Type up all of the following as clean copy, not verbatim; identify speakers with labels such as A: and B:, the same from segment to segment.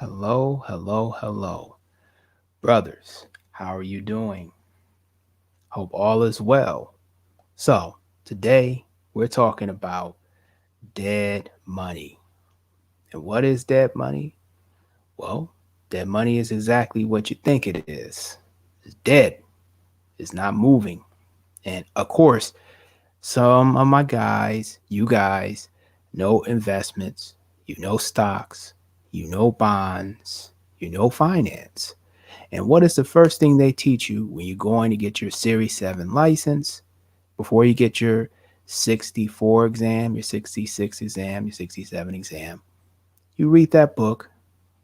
A: Hello, hello, hello. Brothers, how are you doing? Hope all is well. So, today we're talking about dead money. And what is dead money? Well, dead money is exactly what you think it is. It's dead, it's not moving. And of course, some of my guys, you guys, know investments, you know stocks, you know bonds, you know finance. And what is the first thing they teach you when you're going to get your Series 7 license before you get your 64 exam, your 66 exam, your 67 exam? You read that book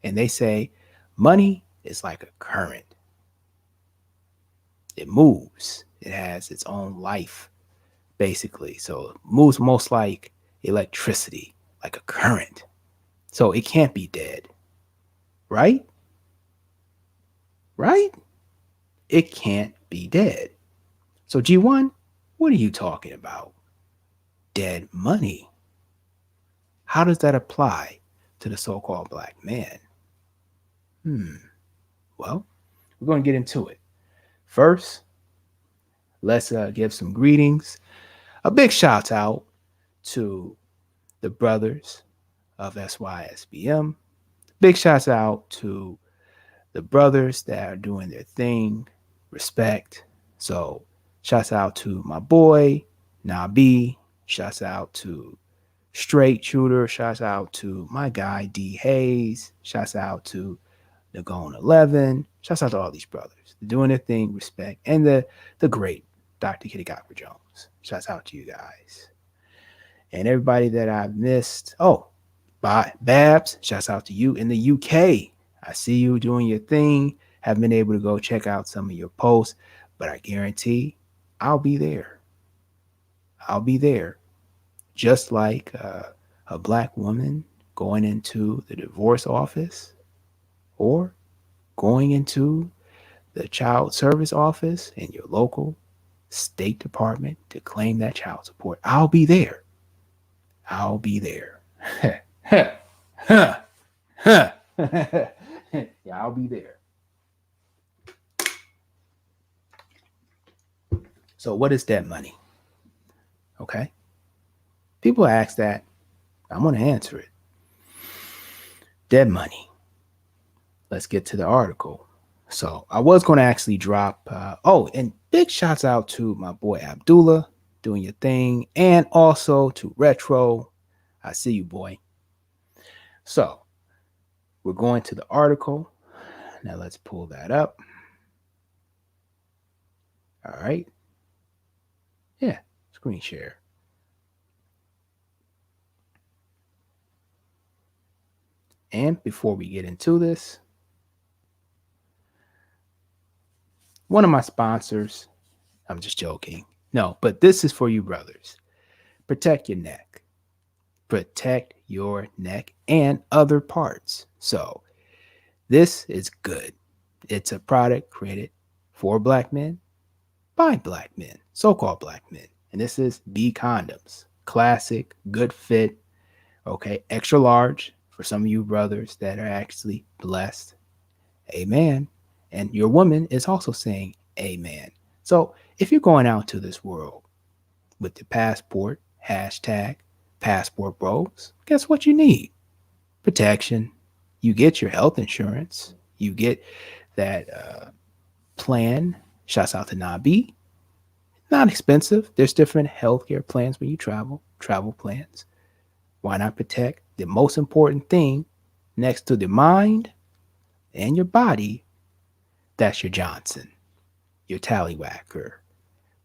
A: and they say money is like a current. It moves. It has its own life, basically. So it moves most like electricity, like a current. So it can't be dead, right? Right? It can't be dead. So, G1, what are you talking about? Dead money. How does that apply to the so called black man? Hmm. Well, we're going to get into it. First, let's give some greetings. A big shout out to the brothers of SYSBM. Big shout out to the brothers that are doing their thing. Respect. So, shouts out to my boy, Nabi. Shouts out to Straight Shooter. Shouts out to my guy, D Hayes. Shouts out to Nagone 11. Shouts out to all these brothers. They're doing their thing, respect. And the great Dr. Kitty Copper Jones. Shouts out to you guys. And everybody that I've missed. Oh, Babs, shouts out to you in the UK. I see you doing your thing. Haven't been able to go check out some of your posts, but I guarantee I'll be there. I'll be there. Just like a black woman going into the divorce office or going into the child service office in your local state department to claim that child support. I'll be there. I'll be there. Yeah, I'll be there. So, what is debt money? Okay. People ask that. I'm going to answer it. Debt money. Let's get to the article. So, I was going to actually drop. And big shouts out to my boy Abdullah doing your thing, and also to Retro. I see you, boy. So, we're going to the article. Now, let's pull that up. All right. Yeah, screen share. And before we get into this, one of my sponsors, I'm just joking. No, but this is for you brothers. Protect your neck. Protect your neck and other parts. So, this is good. It's a product created for black men by black men, so called black men. And this is B Condoms. Classic, good fit, okay, extra large for some of you brothers that are actually blessed. Amen. And your woman is also saying amen. So if you're going out to this world with the passport, hashtag passport bros, guess what you need? Protection. You get your health insurance. You get that plan. Shouts out to Nabi. Not expensive. There's different healthcare plans when you travel plans. Why not protect the most important thing next to the mind and your body? That's your Johnson, your Tallywhacker.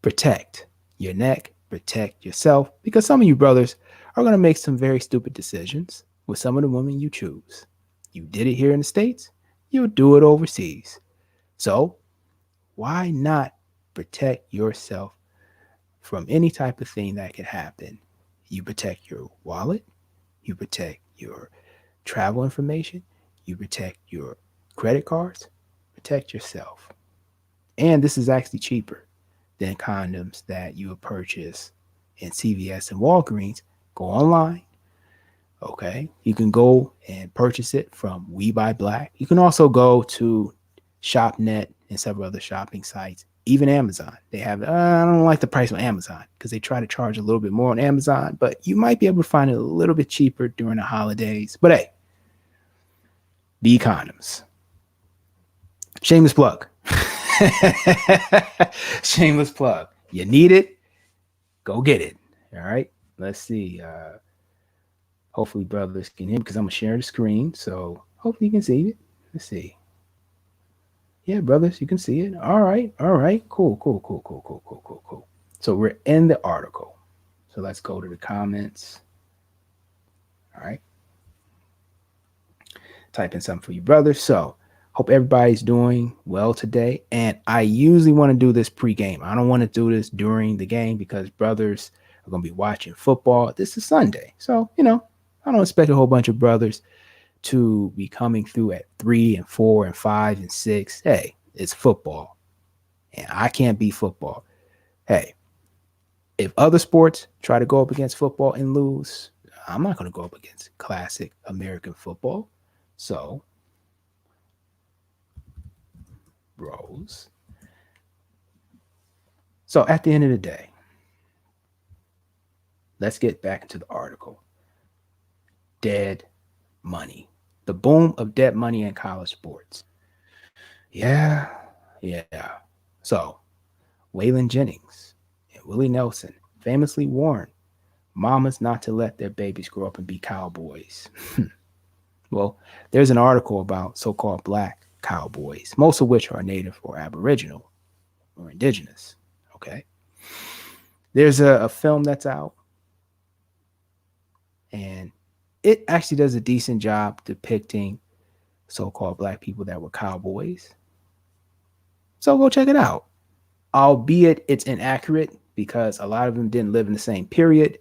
A: Protect your neck, protect yourself, because some of you brothers are going to make some very stupid decisions with some of the women you choose. You did it here in the States, you'll do it overseas. So, why not protect yourself from any type of thing that could happen? You protect your wallet, you protect your travel information, you protect your credit cards, protect yourself. And this is actually cheaper than condoms that you would purchase in CVS and Walgreens. Go online, Okay. You can go and purchase it from We Buy Black. You can also go to ShopNet and several other shopping sites, even Amazon. They have, I don't like the price on Amazon because they try to charge a little bit more on Amazon, but you might be able to find it a little bit cheaper during the holidays. But hey, the condoms. Shameless plug. Shameless plug. You need it, go get it. All right. Let's see. Hopefully, brothers can hear me because I'm gonna share the screen. So hopefully you can see it. Let's see. Yeah, brothers, you can see it. All right. All right. Cool. Cool. Cool. Cool. Cool. Cool. Cool. Cool. So we're in the article. So let's go to the comments. All right. Type in something for you, brothers. So hope everybody's doing well today. And I usually want to do this pre-game. I don't want to do this during the game because brothers are going to be watching football. This is Sunday. So, I don't expect a whole bunch of brothers to be coming through at 3 and 4 and 5 and 6. Hey, it's football. And I can't beat football. Hey, if other sports try to go up against football and lose, I'm not going to go up against classic American football. So, bros. So at the end of the day, let's get back into the article. Dead money. The boom of dead money in college sports. Yeah, yeah. So, Waylon Jennings and Willie Nelson famously warned mamas not to let their babies grow up and be cowboys. Well, there's an article about so-called black cowboys, most of which are native or aboriginal or indigenous. Okay. There's a film that's out, and it actually does a decent job depicting so-called black people that were cowboys. So go check it out. Albeit it's inaccurate because a lot of them didn't live in the same period.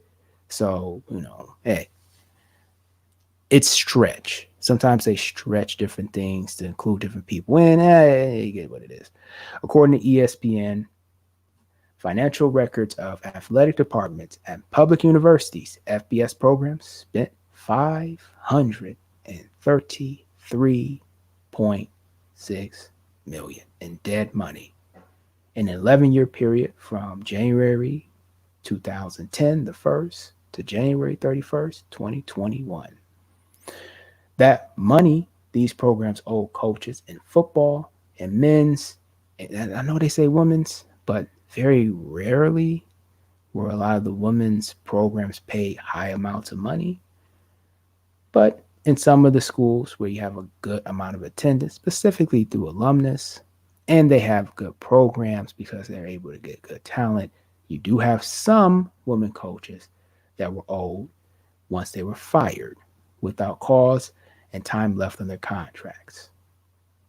A: So, hey, it's stretch. Sometimes they stretch different things to include different people in. Hey, you get what it is. According to ESPN, financial records of athletic departments at public universities, FBS programs spent $533.6 million in dead money in an 11-year period from January 2010, the 1st, to January 31st, 2021. That money these programs owe coaches in football and men's, and I know they say women's, but very rarely where a lot of the women's programs pay high amounts of money. But in some of the schools where you have a good amount of attendance, specifically through alumnus, and they have good programs because they're able to get good talent, you do have some women coaches that were owed once they were fired without cause and time left on their contracts.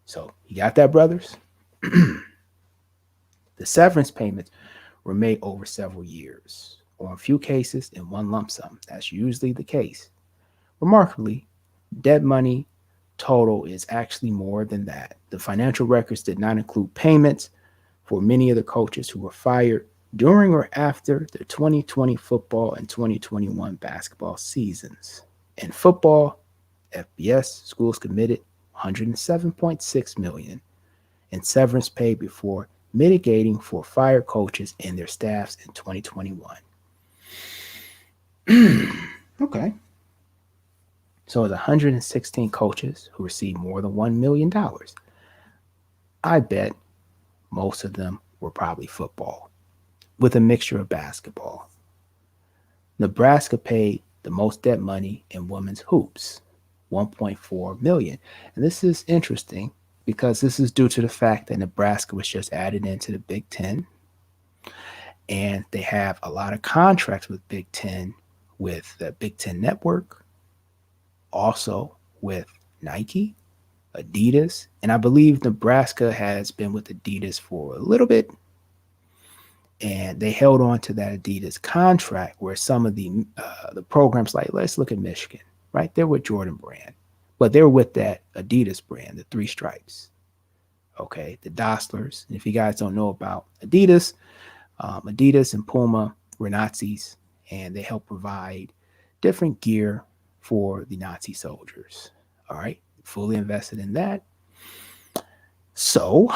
A: So you got that, brothers? The severance payments were made over several years, or in a few cases in one lump sum. That's usually the case. Remarkably, dead money total is actually more than that. The financial records did not include payments for many of the coaches who were fired during or after the 2020 football and 2021 basketball seasons. In football, FBS schools committed $107.6 million in severance pay before mitigating for fired coaches and their staffs in 2021. Okay. So it's 116 coaches who received more than $1 million. I bet most of them were probably football with a mixture of basketball. Nebraska paid the most dead money in women's hoops, $1.4 million. And this is interesting because this is due to the fact that Nebraska was just added into the Big Ten. And they have a lot of contracts with Big Ten, with the Big Ten Network, also with Nike, Adidas, and I believe Nebraska has been with Adidas for a little bit. And they held on to that Adidas contract where some of the programs, like let's look at Michigan, right? They're with Jordan Brand, but they're with that Adidas brand, the Three Stripes. Okay, the Dostlers. And if you guys don't know about Adidas, Adidas and Puma were Nazis, and they helped provide different gear for the Nazi soldiers. All right, fully invested in that. So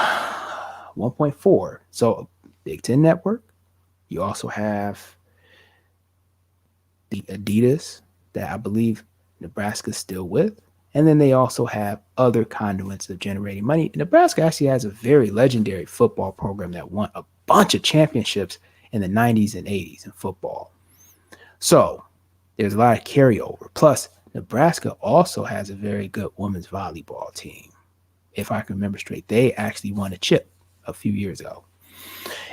A: 1.4. So Big Ten Network. You also have the Adidas that I believe Nebraska's still with. And then they also have other conduits of generating money. Nebraska actually has a very legendary football program that won a bunch of championships in the 90s and 80s in football. So there's a lot of carryover. Plus, Nebraska also has a very good women's volleyball team. If I can remember straight, they actually won a chip a few years ago.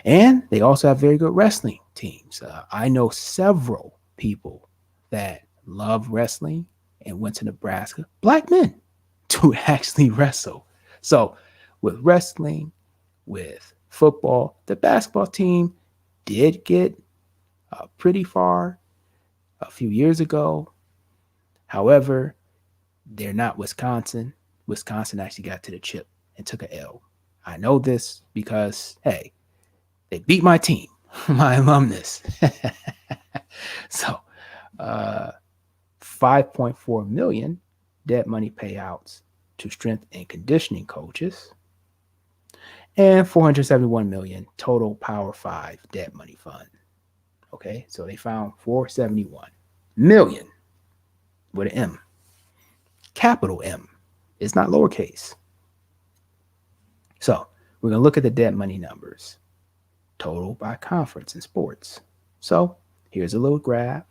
A: And they also have very good wrestling teams. I know several people that love wrestling and went to Nebraska, black men, to actually wrestle. So with wrestling, with football, the basketball team did get pretty far a few years ago. However, they're not Wisconsin. Wisconsin actually got to the chip and took a L. I know this because, hey, they beat my team, my alumnus. So, 5.4 million debt money payouts to strength and conditioning coaches, and 471 million total Power 5 debt money fund. Okay, so they found 471 million with an M, capital M. It's not lowercase. So we're going to look at the debt money numbers, total by conference in sports. So here's a little graph.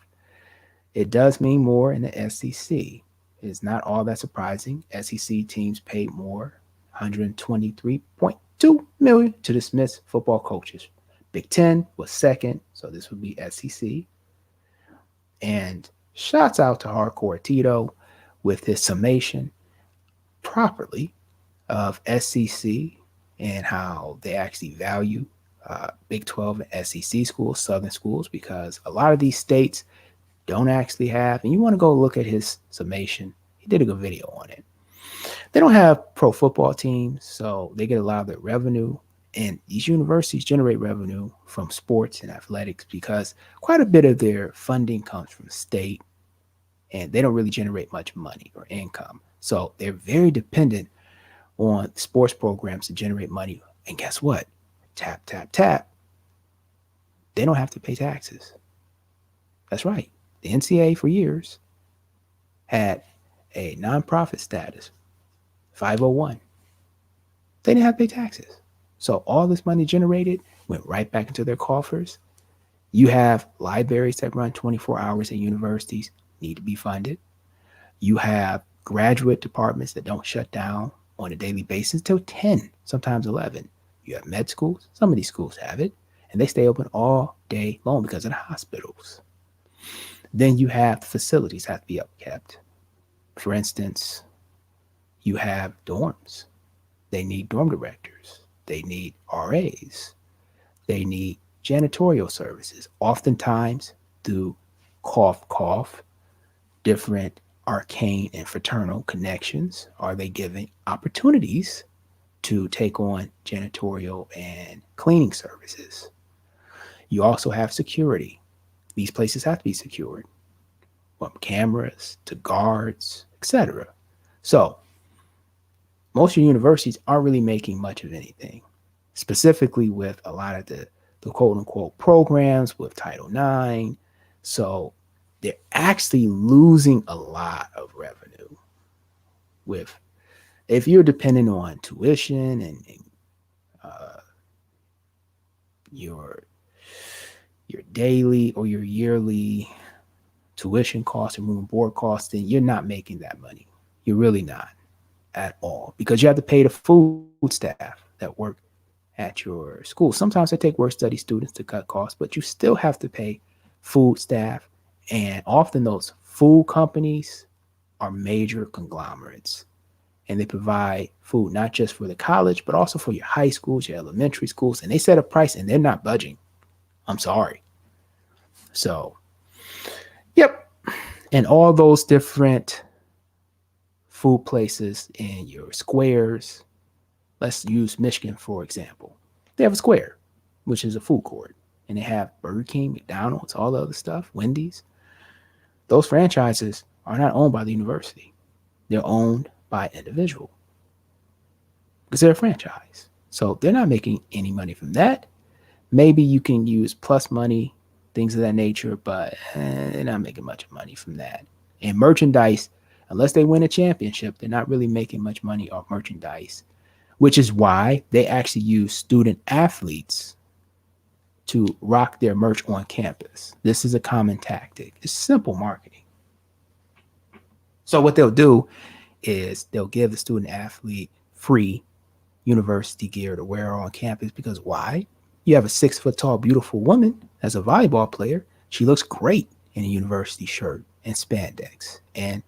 A: It does mean more in the SEC. It's not all that surprising. SEC teams paid more, 123.2 million to dismiss football coaches. Big Ten was second, so this would be SEC. And shouts out to Hardcore Tito with his summation properly of SEC and how they actually value Big 12 and SEC schools, Southern schools, because a lot of these states don't actually have, and you want to go look at his summation. He did a good video on it. They don't have pro football teams, so they get a lot of their revenue. And these universities generate revenue from sports and athletics because quite a bit of their funding comes from state, and they don't really generate much money or income. So they're very dependent on sports programs to generate money. And guess what? Tap, tap, tap. They don't have to pay taxes. That's right. The NCAA for years had a nonprofit status, 501. They didn't have to pay taxes. So all this money generated went right back into their coffers. You have libraries that run 24 hours at universities, need to be funded. You have graduate departments that don't shut down on a daily basis till 10, sometimes 11. You have med schools. Some of these schools have it, and they stay open all day long because of the hospitals. Then you have the facilities have to be upkept. For instance, you have dorms. They need dorm directors. They need RAs. They need janitorial services. Oftentimes, through cough, different arcane and fraternal connections, are they giving opportunities to take on janitorial and cleaning services. You also have security. These places have to be secured, from cameras to guards, etc. So most of your universities aren't really making much of anything, specifically with a lot of the quote unquote programs with Title IX. So they're actually losing a lot of revenue with, if you're dependent on tuition and your daily or your yearly tuition costs and room and board costs, then you're not making that money. You're really not at all, because you have to pay the food staff that work at your school. Sometimes they take work study students to cut costs, but you still have to pay food staff. And often those food companies are major conglomerates, and they provide food not just for the college, but also for your high schools, your elementary schools. And they set a price and they're not budging. I'm sorry. So, yep. And all those different food places in your squares. Let's use Michigan, for example. They have a square, which is a food court, and they have Burger King, McDonald's, all the other stuff, Wendy's. Those franchises are not owned by the university. They're owned by an individual because they're a franchise. So they're not making any money from that. Maybe you can use plus money, things of that nature, but they're not making much money from that. And merchandise, unless they win a championship, they're not really making much money off merchandise, which is why they actually use student athletes to rock their merch on campus. This is a common tactic. It's simple marketing. So what they'll do is they'll give the student athlete free university gear to wear on campus because why? You have a 6 foot tall, beautiful woman as a volleyball player. She looks great in a university shirt and spandex. And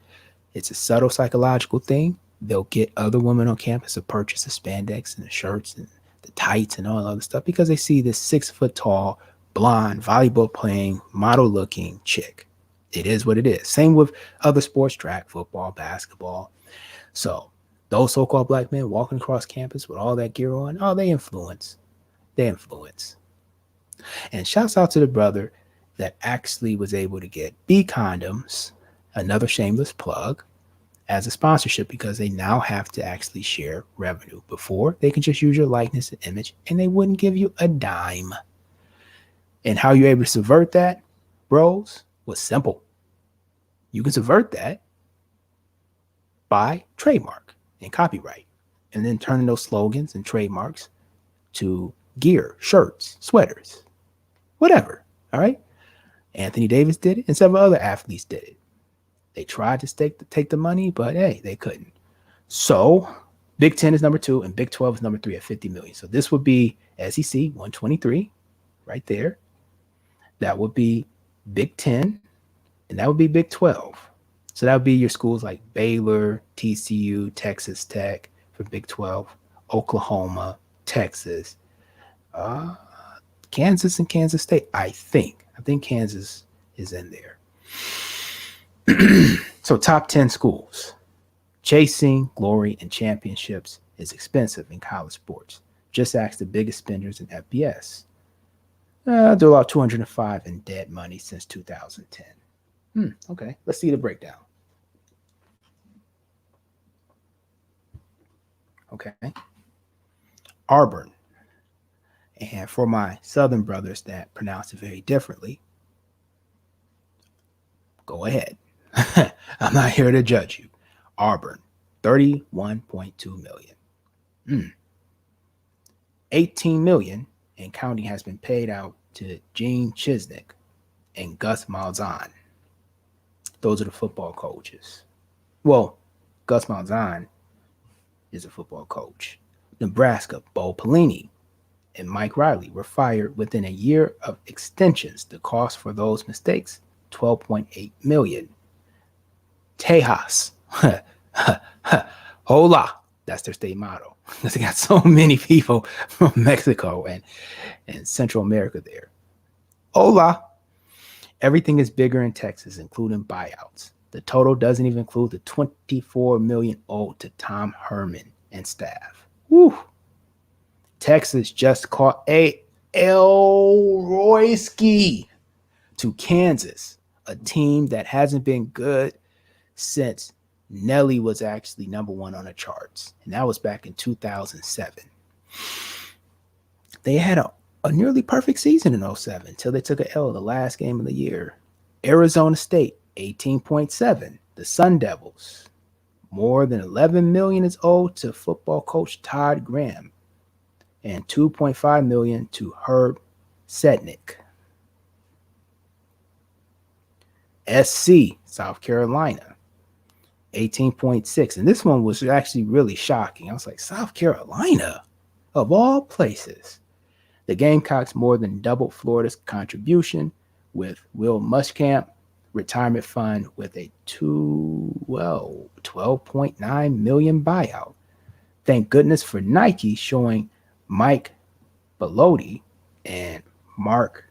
A: it's a subtle psychological thing. They'll get other women on campus to purchase the spandex and the shirts and the tights and all that other stuff because they see this 6 foot tall, blonde, volleyball playing, model looking chick. It is what it is. Same with other sports, track, football, basketball. So those so-called black men walking across campus with all that gear on, oh, they influence. They influence. And shouts out to the brother that actually was able to get B Condoms, another shameless plug, as a sponsorship because they now have to actually share revenue. Before, they could just use your likeness and image and they wouldn't give you a dime. And how you're able to subvert that, bros, was simple. You can subvert that by trademark and copyright, and then turning those slogans and trademarks to gear, shirts, sweaters, whatever. All right. Anthony Davis did it, and several other athletes did it. They tried to take the money, but hey, they couldn't. So Big 10 is number 2, and Big 12 is number 3 at 50 million. So this would be SEC 123 right there. That would be Big 10, and that would be Big 12. So that would be your schools like Baylor, TCU, Texas Tech for Big 12, Oklahoma, Texas, Kansas, and Kansas State. I think Kansas is in there. So top 10 schools. Chasing glory and championships is expensive in college sports. Just ask the biggest spenders in FBS. Do about 205 in dead money since 2010. Okay, let's see the breakdown. Okay. Auburn. And for my southern brothers that pronounce it very differently, go ahead. I'm not here to judge you. Auburn, 31.2 million. 18 million and counting has been paid out to Gene Chisnick and Gus Malzahn. Those are the football coaches. Well, Gus Malzahn is a football coach. Nebraska, Bo Pelini and Mike Riley were fired within a year of extensions. The cost for those mistakes, $12.8 million. Tejas, hola, that's their state motto. They got so many people from Mexico and Central America there. Hola. Everything is bigger in Texas, including buyouts. The total doesn't even include the $24 million owed to Tom Herman and staff. Woo. Texas just caught a Elroyski to Kansas, a team that hasn't been good since Nelly was actually number 1 on the charts, and that was back in 2007. They had a nearly perfect season in 07 until they took an L the last game of the year. Arizona State, 18.7. The Sun Devils, more than $11 million is owed to football coach Todd Graham and $2.5 million to Herb Sednick. SC, South Carolina, 18.6. And this one was actually really shocking. I was like, South Carolina, of all places. The Gamecocks more than doubled Florida's contribution with Will Muschamp retirement fund with a $12.9 million buyout. Thank goodness for Nike showing Mike Bellotti and Mark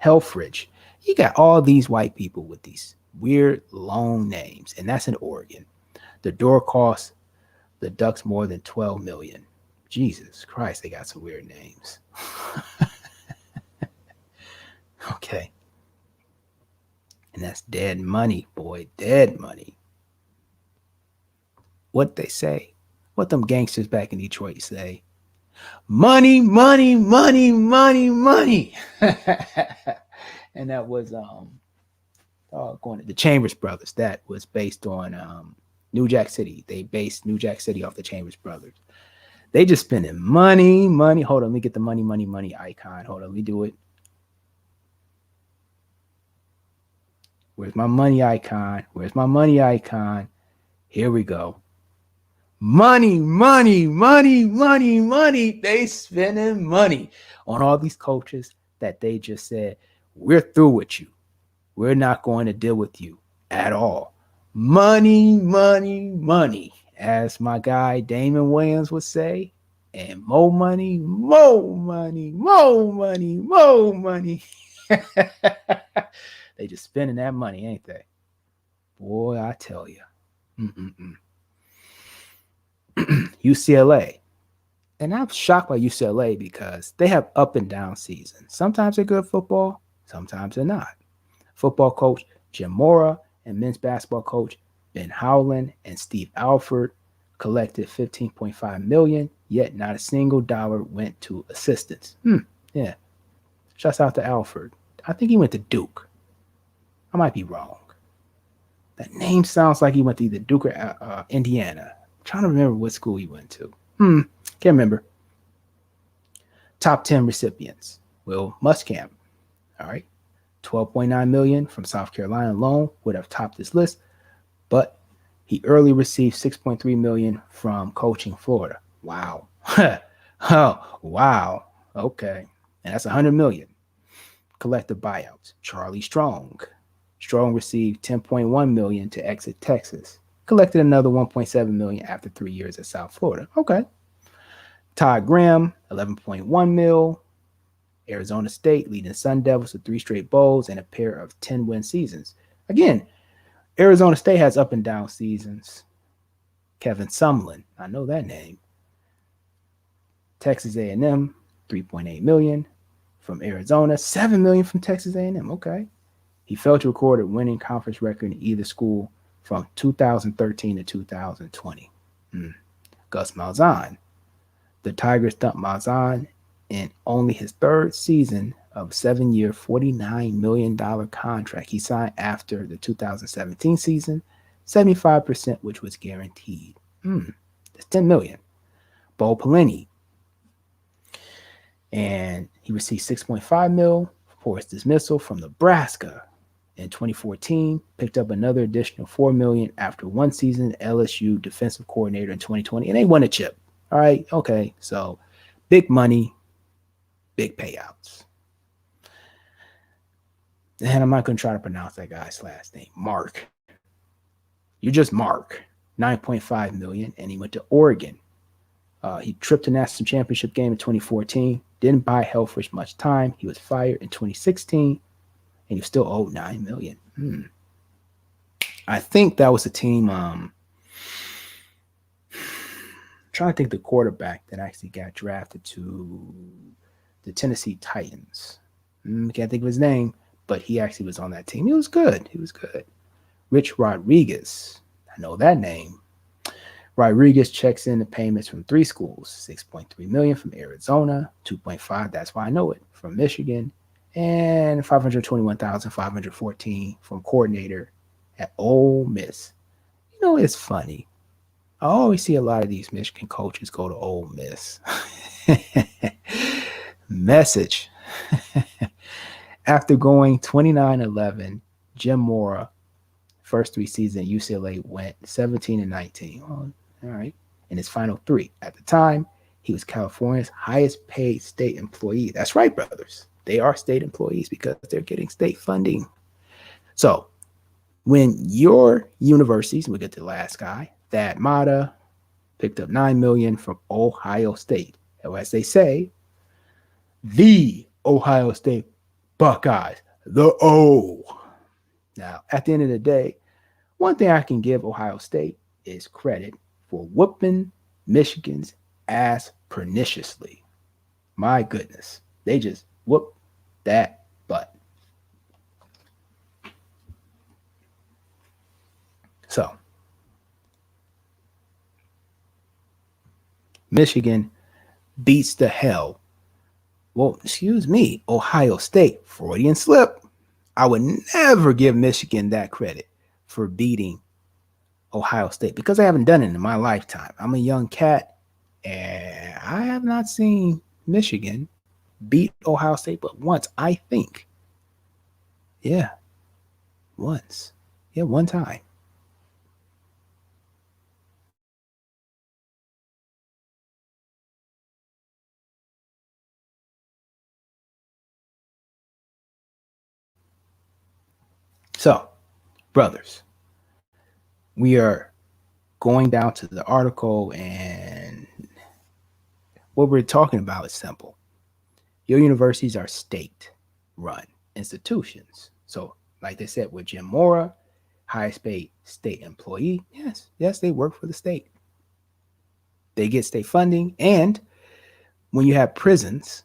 A: Helfrich. You got all these white people with these weird long names, and that's in Oregon. The door cost the Ducks more than $12 million. Jesus Christ, they got some weird names. Okay. And that's dead money, boy, dead money. What they say, what them gangsters back in Detroit say. Money, money, money, money, money. And that was going to the Chambers Brothers. That was based on New Jack City. They based New Jack City off the Chambers Brothers. They just spending money, money. Hold on, let me get the money, money, money icon. Hold on, let me do it. Where's my money icon? Where's my money icon? Here we go. Money, money, money, money, money. They spending money on all these coaches that they just said, we're through with you. We're not going to deal with you at all. Money, money, money. As my guy Damon Williams would say, and more money, more money, more money, more money. They just spending that money, ain't they? Boy, I tell you. UCLA. And I'm shocked by UCLA because they have up and down seasons. Sometimes they're good football, sometimes they're not. Football coach Jim Mora and men's basketball coach Ben Howland and Steve Alford collected $15.5 million, yet not a single dollar went to assistants. Yeah. Shouts out to Alford. I think he went to Duke. I might be wrong. That name sounds like he went to either Duke or Indiana. I'm trying to remember what school he went to. Can't remember. Top 10 recipients. Will Muschamp. All right. $12.9 million from South Carolina alone would have topped this list, but he early received $6.3 million from coaching Florida. Wow. Oh, wow. Okay. And that's $100 million. Collective buyouts. Charlie Strong. Strong received $10.1 million to exit Texas. Collected another $1.7 million after 3 years at South Florida. Okay. Todd Graham, $11.1 million. Arizona State leading Sun Devils to 3 straight bowls and a pair of 10-win seasons. Again, Arizona State has up and down seasons. Kevin Sumlin, I know that name. Texas A&M, $3.8 million from Arizona, $7 million from Texas A&M. Okay. He failed to record a winning conference record in either school from 2013 to 2020. Gus Malzahn. The Tigers dumped Malzahn in only his third season of 7-year, $49 million contract he signed after the 2017 season, 75% which was guaranteed. That's $10 million. Bo Pelini. And he received $6.5 million for his dismissal from Nebraska in 2014, picked up another additional $4 million after one season LSU defensive coordinator in 2020, and they won a chip. All right, okay, so big money, big payouts. And I'm not going to try to pronounce that guy's last name, Mark. You're just Mark, $9.5 million, and he went to Oregon. He tripped the national championship game in 2014, didn't buy Helfrich much time. He was fired in 2016, and he still owed $9 million. I think that was a team. Trying to think the quarterback that actually got drafted to the Tennessee Titans. Can't think of his name, but he actually was on that team. He was good. Rich Rodriguez. I know that name. Rodriguez checks in the payments from 3 schools, $6.3 million from Arizona, $2.5, that's why I know it, from Michigan, and $521,514 from coordinator at Ole Miss. You know, it's funny. I always see a lot of these Michigan coaches go to Ole Miss. Message. After going 29-11, Jim Mora, first 3 seasons at UCLA, went 17-19. All right. In his final 3. At the time, he was California's highest paid state employee. That's right, brothers. They are state employees because they're getting state funding. So when your universities, we'll get to the last guy, Thad Matta, picked up $9 million from Ohio State. Or as they say, the Ohio State Buckeyes, the O. Now, at the end of the day, one thing I can give Ohio State is credit for whooping Michigan's ass perniciously. My goodness. They just whooped that butt. Michigan beats the hell. Well, excuse me, Ohio State, Freudian slip. I would never give Michigan that credit for beating Ohio State because I haven't done it in my lifetime. I'm a young cat and I have not seen Michigan beat Ohio State but once, I think. Yeah, once. Yeah, one time. So, brothers, we are going down to the article, and what we're talking about is simple. Your universities are state run institutions. So, like they said with Jim Mora, highest paid state employee, yes, they work for the state. They get state funding. And when you have prisons,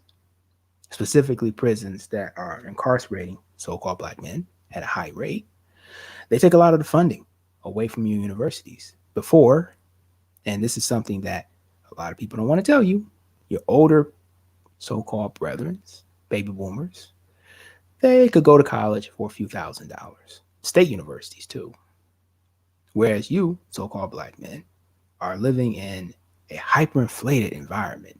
A: specifically prisons that are incarcerating so called black men at a high rate, they take a lot of the funding away from your universities. Before, and this is something that a lot of people don't want to tell you, your older so called brethren, baby boomers, they could go to college for a few $1,000s. State universities, too. Whereas you, so called black men, are living in a hyperinflated environment.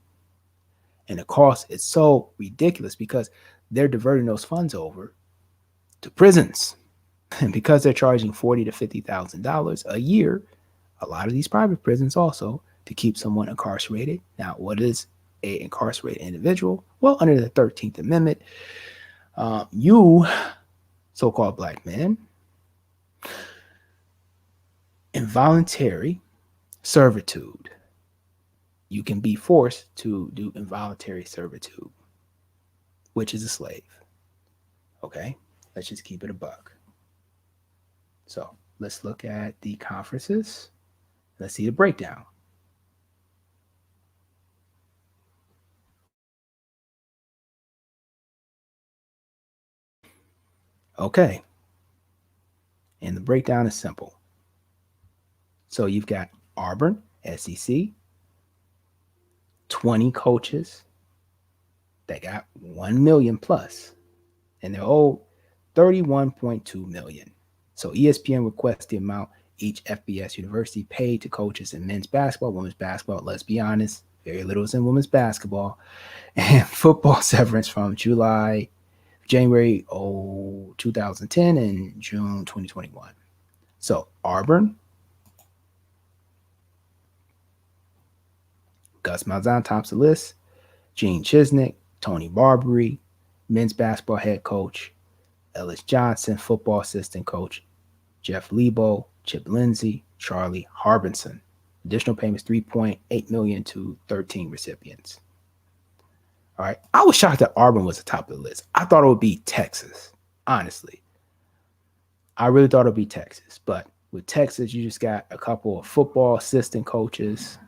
A: And the cost is so ridiculous because they're diverting those funds over to prisons. And because they're charging $40,000 to $50,000 a year, a lot of these private prisons also to keep someone incarcerated. Now, what is a incarcerated individual? Well, under the 13th Amendment, you, so-called black men, involuntary servitude. You can be forced to do involuntary servitude, which is a slave. Okay, let's just keep it a buck. So let's look at the conferences. Let's see the breakdown. Okay, and the breakdown is simple. So you've got Auburn, SEC, 20 coaches that got 1 million plus, and they're owed 31.2 million. So ESPN requests the amount each FBS university paid to coaches in men's basketball, women's basketball. Let's be honest, very little is in women's basketball, and football severance from January 2010 and June 2021. So Auburn, Gus Malzahn tops the list. Gene Chisnick, Tony Barbary, men's basketball head coach. Ellis Johnson, football assistant coach. Jeff Lebo, Chip Lindsey, Charlie Harbinson. Additional payments 3.8 million to 13 recipients. All right. I was shocked that Auburn was the top of the list. I thought it would be Texas, honestly. I really thought it would be Texas. But with Texas, you just got a couple of football assistant coaches.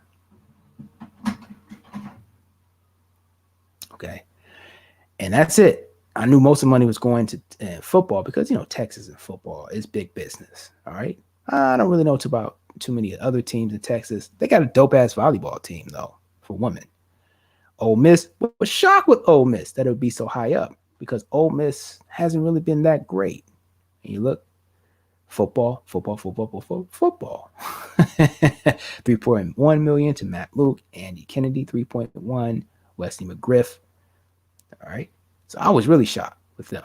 A: Okay. And that's it. I knew most of the money was going to football because, Texas and football is big business. All right. I don't really know about too many other teams in Texas. They got a dope ass volleyball team, though, for women. Ole Miss was shocked with Ole Miss that it would be so high up because Ole Miss hasn't really been that great. And you look, football. 3.1 million to Matt Luke, Andy Kennedy, 3.1, Wesley McGriff. All right. So I was really shocked with them.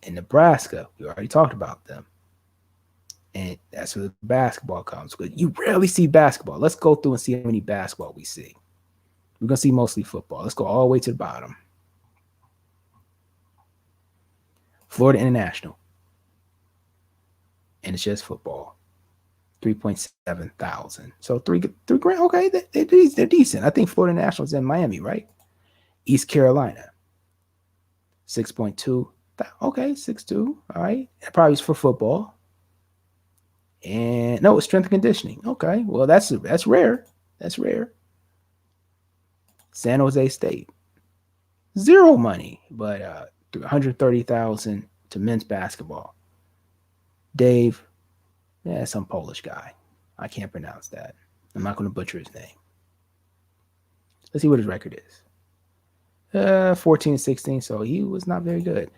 A: In Nebraska, we already talked about them. And that's where the basketball comes. Because you rarely see basketball. Let's go through and see how many basketball we see. We're going to see mostly football. Let's go all the way to the bottom. Florida International. And it's just football. 3.7 thousand. So three grand. Okay, they're decent. I think Florida International is in Miami, right? East Carolina. 6.2. Okay, 6.2. All right. That probably is for football. And no, it's strength and conditioning. Okay. Well, that's rare. That's rare. San Jose State. Zero money, but 130,000 to men's basketball. Dave, some Polish guy. I can't pronounce that. I'm not going to butcher his name. Let's see what his record is. 14 and 16, so he was not very good.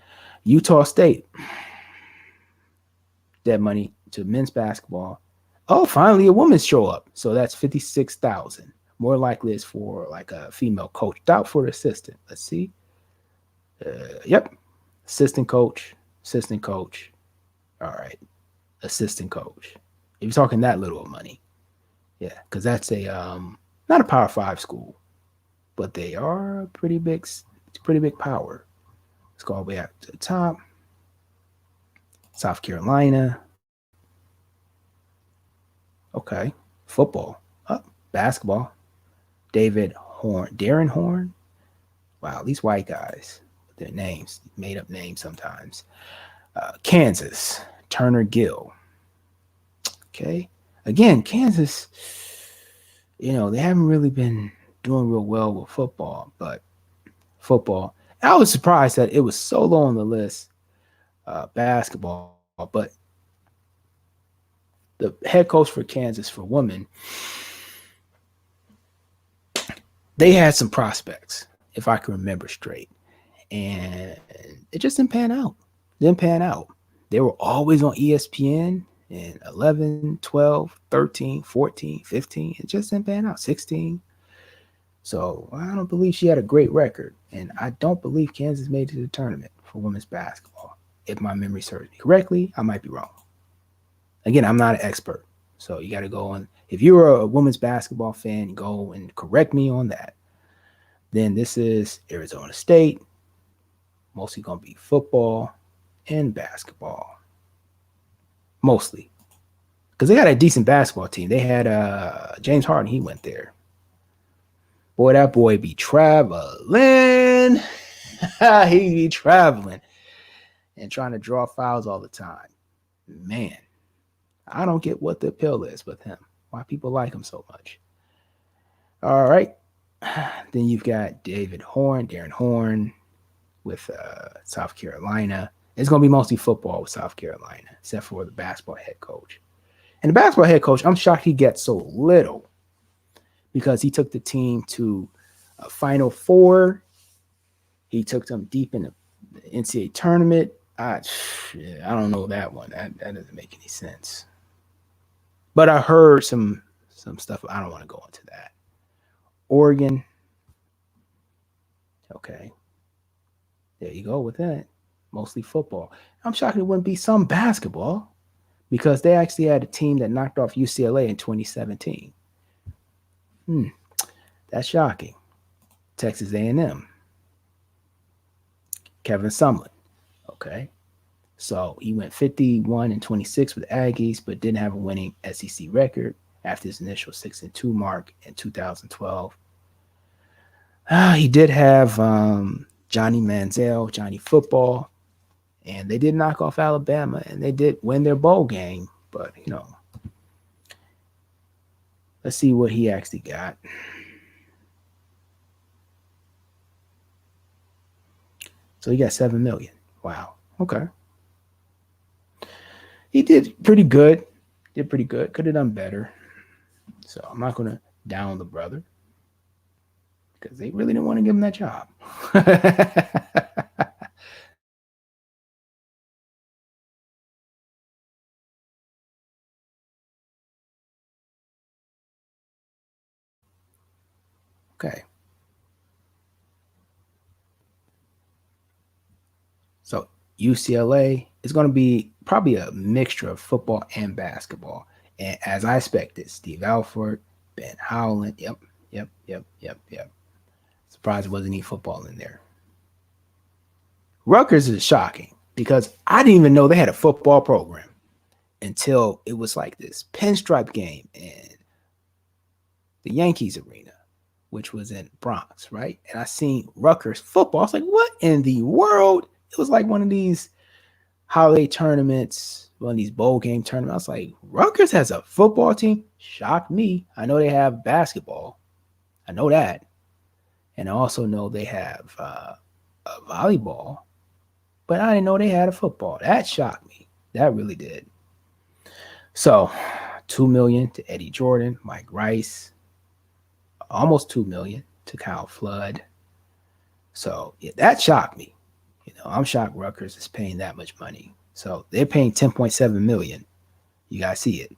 A: Utah State, dead money to men's basketball. Oh, finally a woman show up. So that's 56,000. More likely it's for like a female coach. Doubt for the assistant. Let's see. Yep. Assistant coach. Assistant coach. All right. Assistant coach. If you're talking that little of money. Yeah, because that's a not a Power 5 school, but they are a pretty big power. Let's go all the way up to the top. South Carolina. Okay. Football. Basketball. Darren Horn. Wow, these white guys with their names, made up names sometimes. Kansas. Turner Gill. Okay. Again, Kansas, they haven't really been doing real well with football, but football. I was surprised that it was so low on the list, basketball, but the head coach for Kansas for women, they had some prospects, if I can remember straight, and it just didn't pan out. They were always on ESPN in 11, 12, 13, 14, 15. It just didn't pan out. 16. So I don't believe she had a great record. And I don't believe Kansas made it to the tournament for women's basketball. If my memory serves me correctly, I might be wrong. Again, I'm not an expert. So you got to go on. If you're a women's basketball fan, go and correct me on that. Then this is Arizona State. Mostly going to be football and basketball. Mostly. Because they got a decent basketball team. They had James Harden. He went there. Boy, that boy be traveling. He be traveling and trying to draw fouls all the time. Man, I don't get what the appeal is with him. Why people like him so much. All right. Then you've got Darren Horn with South Carolina. It's going to be mostly football with South Carolina, except for the basketball head coach. And the basketball head coach, I'm shocked he gets so little because he took the team to a Final Four. He took them deep in the NCAA tournament. I don't know that one. That doesn't make any sense. But I heard some stuff. I don't want to go into that. Oregon. Okay. There you go with that. Mostly football. I'm shocked it wouldn't be some basketball because they actually had a team that knocked off UCLA in 2017. That's shocking. Texas A&M. Kevin Sumlin. Okay. So he went 51 and 26 with Aggies, but didn't have a winning SEC record after his initial 6-2 mark in 2012. He did have Johnny Manziel, Johnny Football, and they did knock off Alabama, and they did win their bowl game. But, let's see what he actually got. So he got $7 million. Wow. Okay. He did pretty good. Could have done better. So I'm not going to down the brother because they really didn't want to give him that job. Okay. So UCLA is going to be probably a mixture of football and basketball. And as I expected, Steve Alford, Ben Howland. Yep. Surprised it wasn't any football in there. Rutgers is shocking because I didn't even know they had a football program until it was like this pinstripe game in the Yankees arena, which was in Bronx, right? And I seen Rutgers football. I was like, what in the world? It was like one of these holiday tournaments, one of these bowl game tournaments. I was like, Rutgers has a football team? Shocked me. I know they have basketball. I know that. And I also know they have a volleyball. But I didn't know they had a football. That shocked me. That really did. So, $2 million to Eddie Jordan, Mike Rice, almost $2 million. to Kyle Flood. So yeah, that shocked me. I'm shocked Rutgers is paying that much money. So they're paying 10.7 million. You guys see it.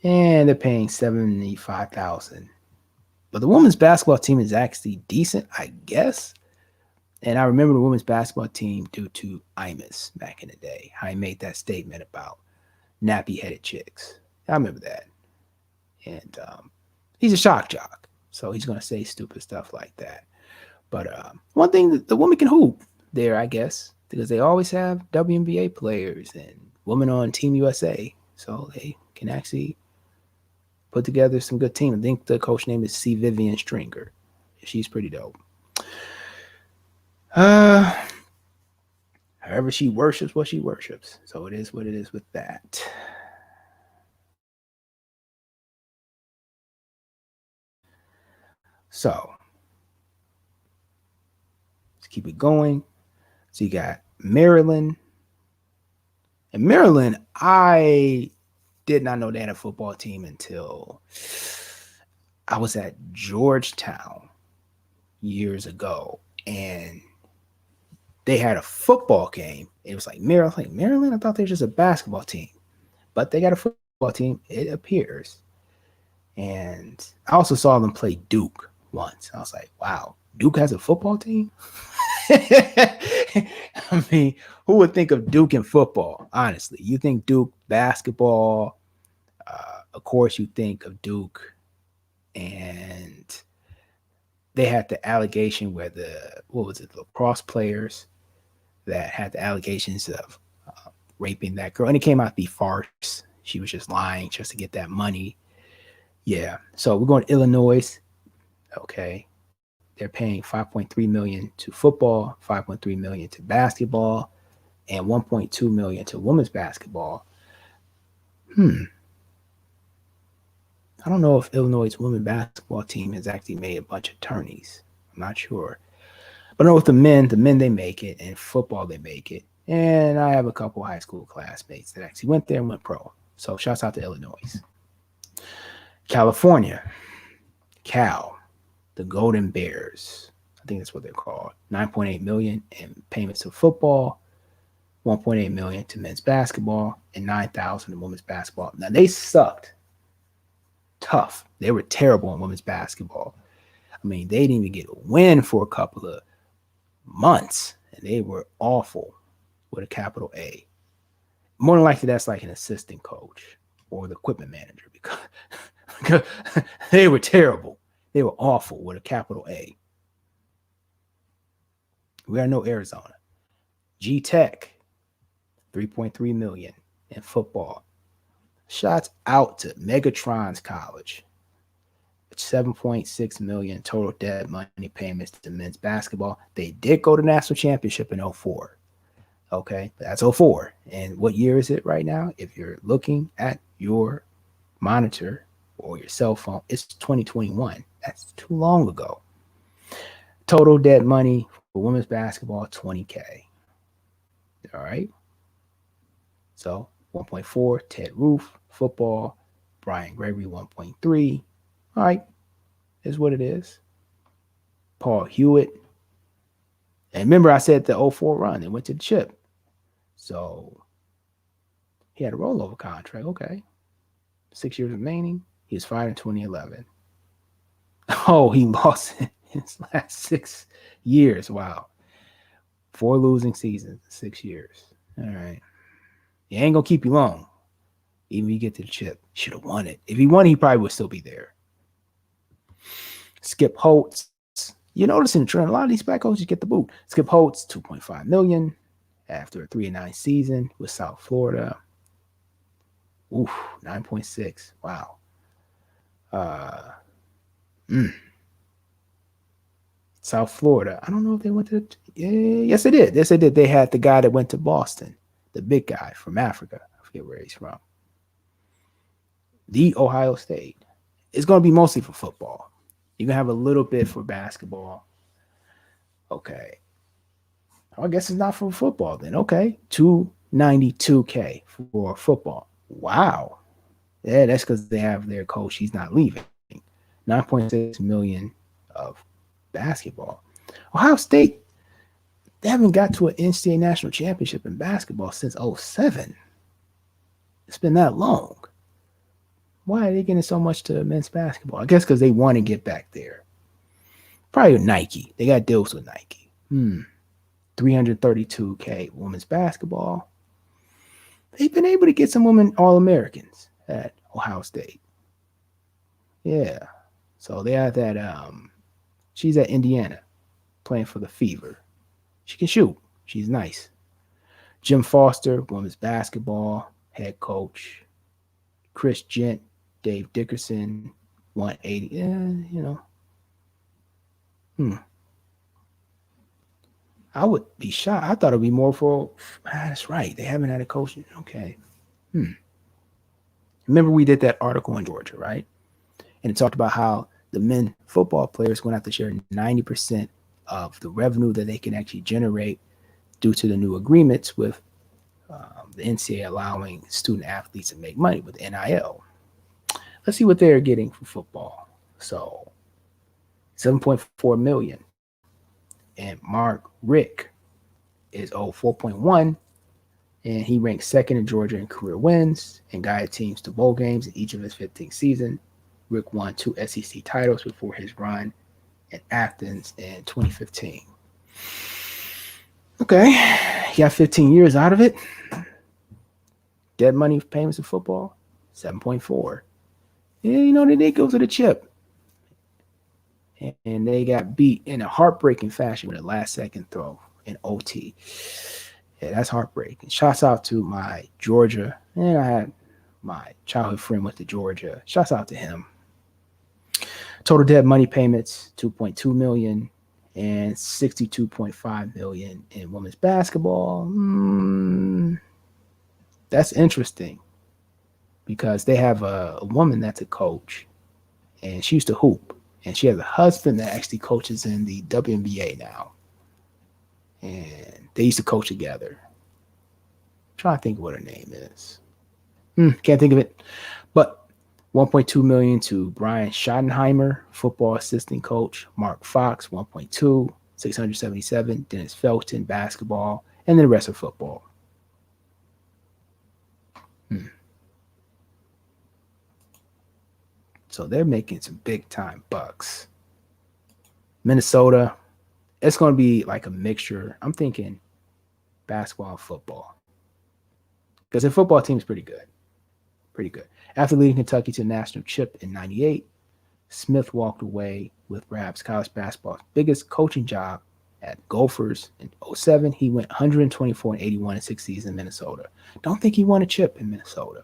A: And they're paying 75,000. But the women's basketball team is actually decent, I guess. And I remember the women's basketball team due to Imus back in the day. How he made that statement about nappy headed chicks. I remember that. And he's a shock jock. So he's going to say stupid stuff like that. But one thing, the women can hoop there, I guess, because they always have WNBA players and women on Team USA. So they can actually put together some good team. I think the coach name is C. Vivian Stringer. She's pretty dope. However, she worships what she worships. So it is what it is with that. So let's keep it going. So you got Maryland. And Maryland, I did not know they had a football team until I was at Georgetown years ago. And they had a football game. It was like Maryland, I thought they were just a basketball team. But they got a football team, it appears. And I also saw them play Duke once. I was like, wow, Duke has a football team? I mean, who would think of Duke in football? Honestly, you think Duke basketball. Of course, you think of Duke, and they had the allegation where the lacrosse players that had the allegations of raping that girl, and it came out to be farce. She was just lying just to get that money. Yeah, so we're going to Illinois. Okay, they're paying 5.3 million to football, 5.3 million to basketball, and 1.2 million to women's basketball. I don't know if Illinois' women's basketball team has actually made a bunch of tourneys. I'm not sure. But I know with the men they make it, and football they make it. And I have a couple high school classmates that actually went there and went pro. So shouts out to Illinois. California, Cal, the Golden Bears. I think that's what they're called. 9.8 million in payments to football, 1.8 million to men's basketball, and 9,000 in women's basketball. Now they sucked. Tough. They were terrible in women's basketball. I mean, they didn't even get a win for a couple of months, and they were awful with a capital A. More than likely, that's like an assistant coach or the equipment manager because they were terrible. They were awful with a capital A. We are no Arizona. G Tech, 3.3 million in football. Shots out to Megatron's College. 7.6 million total debt money payments to men's basketball. They did go to national championship in 04. Okay, that's 04. And what year is it right now? If you're looking at your monitor or your cell phone, it's 2021. That's too long ago. Total debt money for women's basketball, 20K. All right. So 1.4, Ted Roof, football, Brian Gregory, 1.3. All right, is what it is. Paul Hewitt. And remember, I said the 04 run, they went to the chip. So he had a rollover contract. Okay. 6 years remaining. He was fired in 2011. Oh, he lost in his last 6 years. Wow. 4 losing seasons, 6 years. All right. He ain't going to keep you long. Even if you get to the chip. Should have won it. If he won, he probably would still be there. Skip Holtz. You notice in the trend, a lot of these black coaches get the boot. Skip Holtz, 2.5 million after a 3-9 season with South Florida. Oof, 9.6. Wow. South Florida. I don't know if they went to. Yes, they did. Yes, they did. They had the guy that went to Boston, the big guy from Africa. I forget where he's from. The Ohio State. It's going to be mostly for football. You're going to have a little bit for basketball. Okay. I guess it's not for football then. Okay. 292K for football. Wow. Yeah, that's because they have their coach. He's not leaving. 9.6 million of basketball. Ohio State, they haven't got to an NCAA national championship in basketball since '07. It's been that long. Why are they getting so much to men's basketball? I guess because they want to get back there. Probably with Nike. They got deals with Nike. 332K women's basketball. They've been able to get some women All-Americans at Ohio State. Yeah. So they have that. She's at Indiana playing for the Fever. She can shoot. She's nice. Jim Foster, women's basketball head coach. Chris Gent, Dave Dickerson, 180. Yeah, I would be shocked. I thought it'd be more for. That's right. They haven't had a coach. Okay. Remember we did that article in Georgia, right? And it talked about how the men football players going to have to share 90% of the revenue that they can actually generate due to the new agreements with the NCAA allowing student athletes to make money with NIL. Let's see what they're getting for football. So $7.4 million. And Mark Richt is owed $4.1, and he ranked second in Georgia in career wins and guided teams to bowl games in each of his 15th season. Richt won 2 SEC titles before his run in Athens in 2015. Okay, he got 15 years out of it. Dead money payments in football, 7.4. Yeah, they did go to the chip. And they got beat in a heartbreaking fashion with a last-second throw in OT. Yeah, that's heartbreaking. Shouts out to my Georgia. And I had my childhood friend went to Georgia. Shouts out to him. Total dead money payments, $2.2 million and $62.5 million in women's basketball. That's interesting because they have a woman that's a coach, and she used to hoop. And she has a husband that actually coaches in the WNBA now. And they used to coach together. I'm trying to think of what her name is. Can't think of it. But $1.2 million to Brian Schottenheimer, football assistant coach. Mark Fox, $1.2, $677. Dennis Felton, basketball. And then the rest of football. So they're making some big time bucks. Minnesota, it's going to be like a mixture. I'm thinking basketball and football. Because their football team is pretty good. Pretty good. After leading Kentucky to the national chip in 98, Smith walked away with perhaps college basketball's biggest coaching job at Gophers in 07. He went 124-81 in 6 seasons in Minnesota. Don't think he won a chip in Minnesota.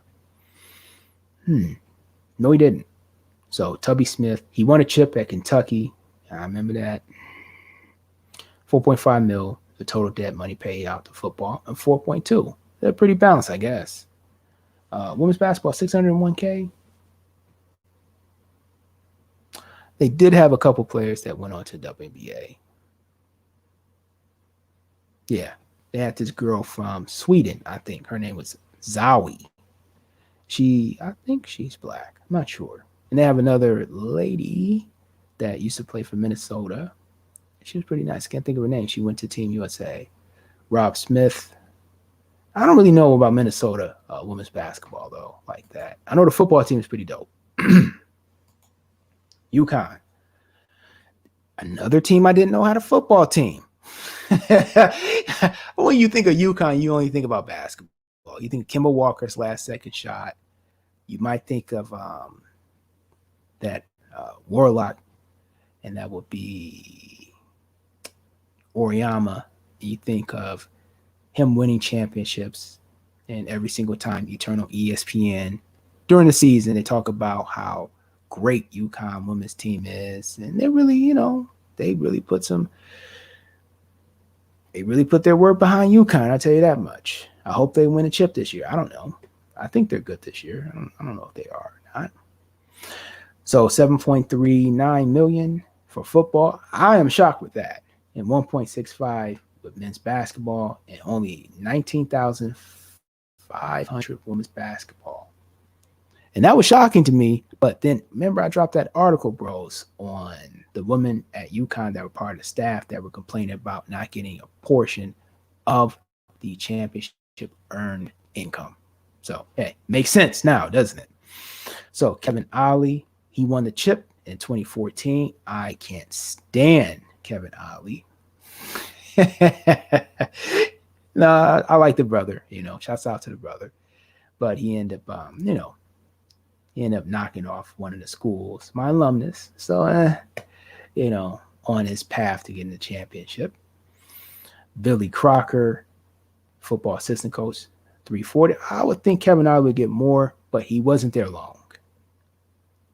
A: No, he didn't. So Tubby Smith, he won a chip at Kentucky. I remember that. 4.5 mil, the total debt money paid out to football, and 4.2. They're pretty balanced, I guess. Women's basketball, 601K. They did have a couple players that went on to WNBA. Yeah, they had this girl from Sweden, I think. Her name was Zawi. I think she's black. I'm not sure. And they have another lady that used to play for Minnesota. She was pretty nice. Can't think of her name. She went to Team USA. Rob Smith. I don't really know about Minnesota women's basketball, though, like that. I know the football team is pretty dope. UConn. Another team I didn't know had a football team. When you think of UConn, you only think about basketball. You think of Kemba Walker's last second shot. You might think of that Warlock, and that would be Oriyama. You think of him winning championships, and every single time you turn on ESPN during the season, they talk about how great UConn women's team is, and they really, they really put their word behind UConn. I'll tell you that much. I hope they win a chip this year. I don't know. I think they're good this year. I don't know if they are or not. So $7.39 million for football. I am shocked with that. And $1.65 with men's basketball, and only 19,500 women's basketball. And that was shocking to me. But then remember, I dropped that article, bros, on the the women at UConn that were part of the staff that were complaining about not getting a portion of the championship earned income. So, hey, makes sense now, doesn't it? So, Kevin Ollie, he won the chip in 2014. I can't stand Kevin Ollie. Nah, I like the brother, shouts out to the brother. But he ended up, he ended up knocking off one of the schools, my alumnus. So, on his path to getting the championship. Billy Crocker, football assistant coach, 340. I would think Kevin Ollie would get more, but he wasn't there long.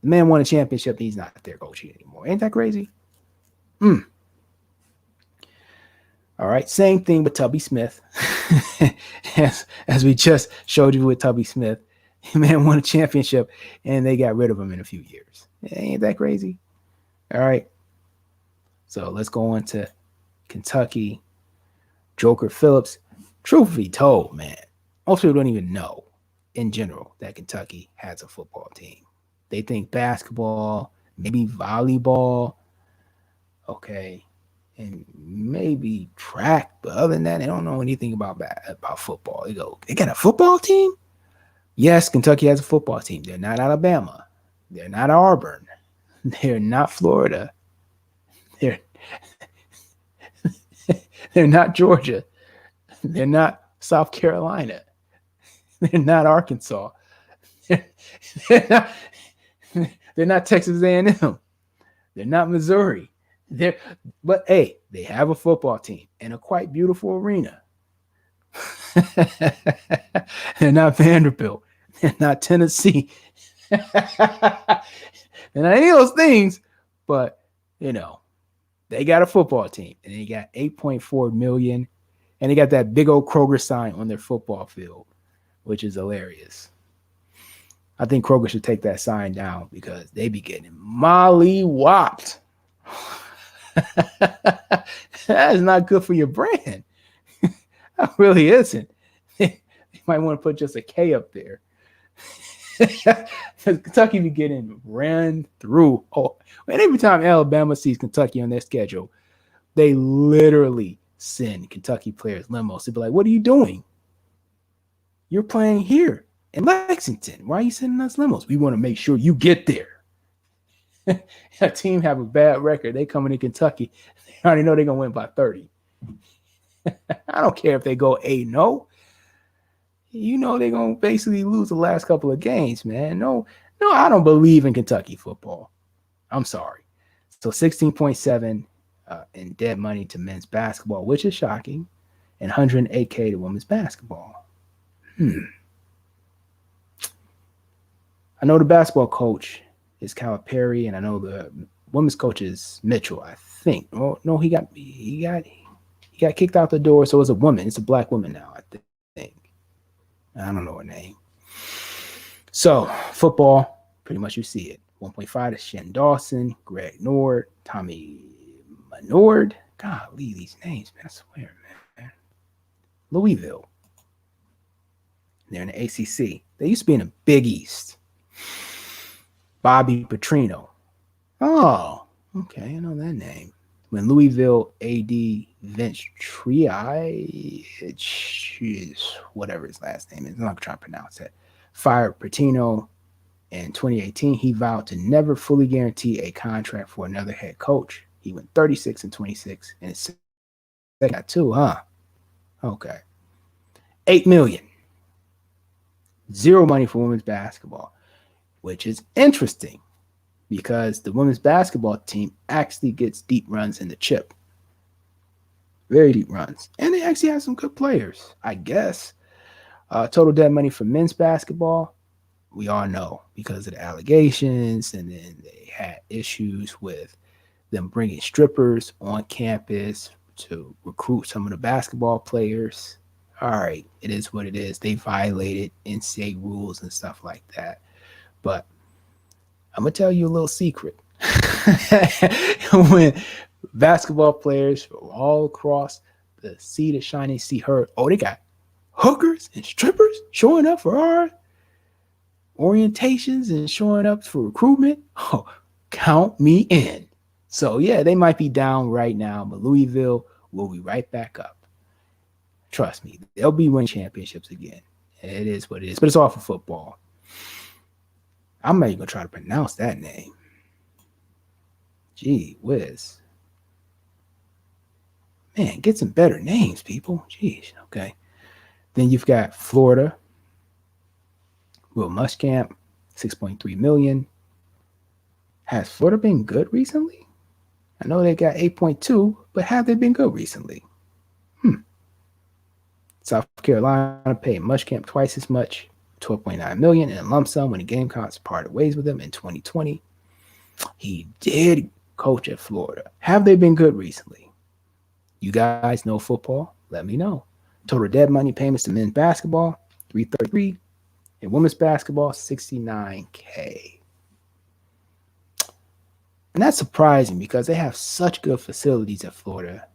A: The man won a championship. He's not there coaching anymore. Ain't that crazy? All right. Same thing with Tubby Smith. as we just showed you with Tubby Smith. The man won a championship, and they got rid of him in a few years. Ain't that crazy? All right. So let's go on to Kentucky. Joker Phillips. Truth be told, man, most people don't even know in general that Kentucky has a football team. They think basketball, maybe volleyball, okay, and maybe track. But other than that, they don't know anything about football. They go, they got a football team? Yes, Kentucky has a football team. They're not Alabama. They're not Auburn. They're not Florida. They're not Georgia. They're not South Carolina. They're not Arkansas. They're not Texas A&M. They're not Missouri. But hey, they have a football team in a quite beautiful arena. They're not Vanderbilt. They're not Tennessee. They're not any of those things, but they got a football team, and they got $8.4 million, and they got that big old Kroger sign on their football field, which is hilarious. I think Kroger should take that sign down because they be getting molly-whopped. That is not good for your brand. That really isn't. You might want to put just a K up there. Kentucky be getting ran through. Oh, and every time Alabama sees Kentucky on their schedule, they literally send Kentucky players limos to be like, what are you doing? You're playing here in Lexington. Why are you sending us limos? We want to make sure you get there. A team have a bad record. They come into Kentucky. They already know they're going to win by 30. I don't care if they go 8-0. They're going to basically lose the last couple of games, man. No, I don't believe in Kentucky football. I'm sorry. So 16.7 in dead money to men's basketball, which is shocking, and 108K to women's basketball. I know the basketball coach is Calipari, and I know the women's coach is Mitchell, I think. Well, no, he got kicked out the door, so it's a woman. It's a black woman now, I think. I don't know her name. So, football, pretty much you see it. 1.5 to Shen Dawson, Greg Nord, Tommy Menord. Golly, these names, man, I swear, man. Louisville. They're in the ACC. They used to be in the Big East. Bobby Petrino. Oh, okay, I know that name. When Louisville AD Vince Triai, whatever his last name is, I'm not trying to pronounce it, fired Petrino in 2018, he vowed to never fully guarantee a contract for another head coach. He went 36-26 and it's got two, huh? Okay. $8 million. Zero money for women's basketball, which is interesting because the women's basketball team actually gets deep runs in the chip. Very deep runs. And they actually have some good players, I guess. Total dead money for men's basketball, we all know because of the allegations, and then they had issues with them bringing strippers on campus to recruit some of the basketball players. All right, it is what it is. They violated NCAA rules and stuff like that. But I'm going to tell you a little secret. When basketball players all across the sea to shining sea heard, oh, they got hookers and strippers showing up for our orientations and showing up for recruitment. Oh, count me in. So yeah, they might be down right now, but Louisville will be right back up. Trust me, they'll be winning championships again. It is what it is, but it's all for football. I'm not even gonna try to pronounce that name. Gee whiz. Man, get some better names, people. Jeez, okay. Then you've got Florida, Will Muschamp, 6.3 million. Has Florida been good recently? I know they got 8.2, but have they been good recently? South Carolina paid Muschamp twice as much, 12.9 million in a lump sum when the Gamecocks parted ways with him in 2020. He did coach at Florida. Have they been good recently? You guys know football? Let me know. Total dead money payments to men's basketball, 333, and women's basketball, 69K. And that's surprising because they have such good facilities at Florida.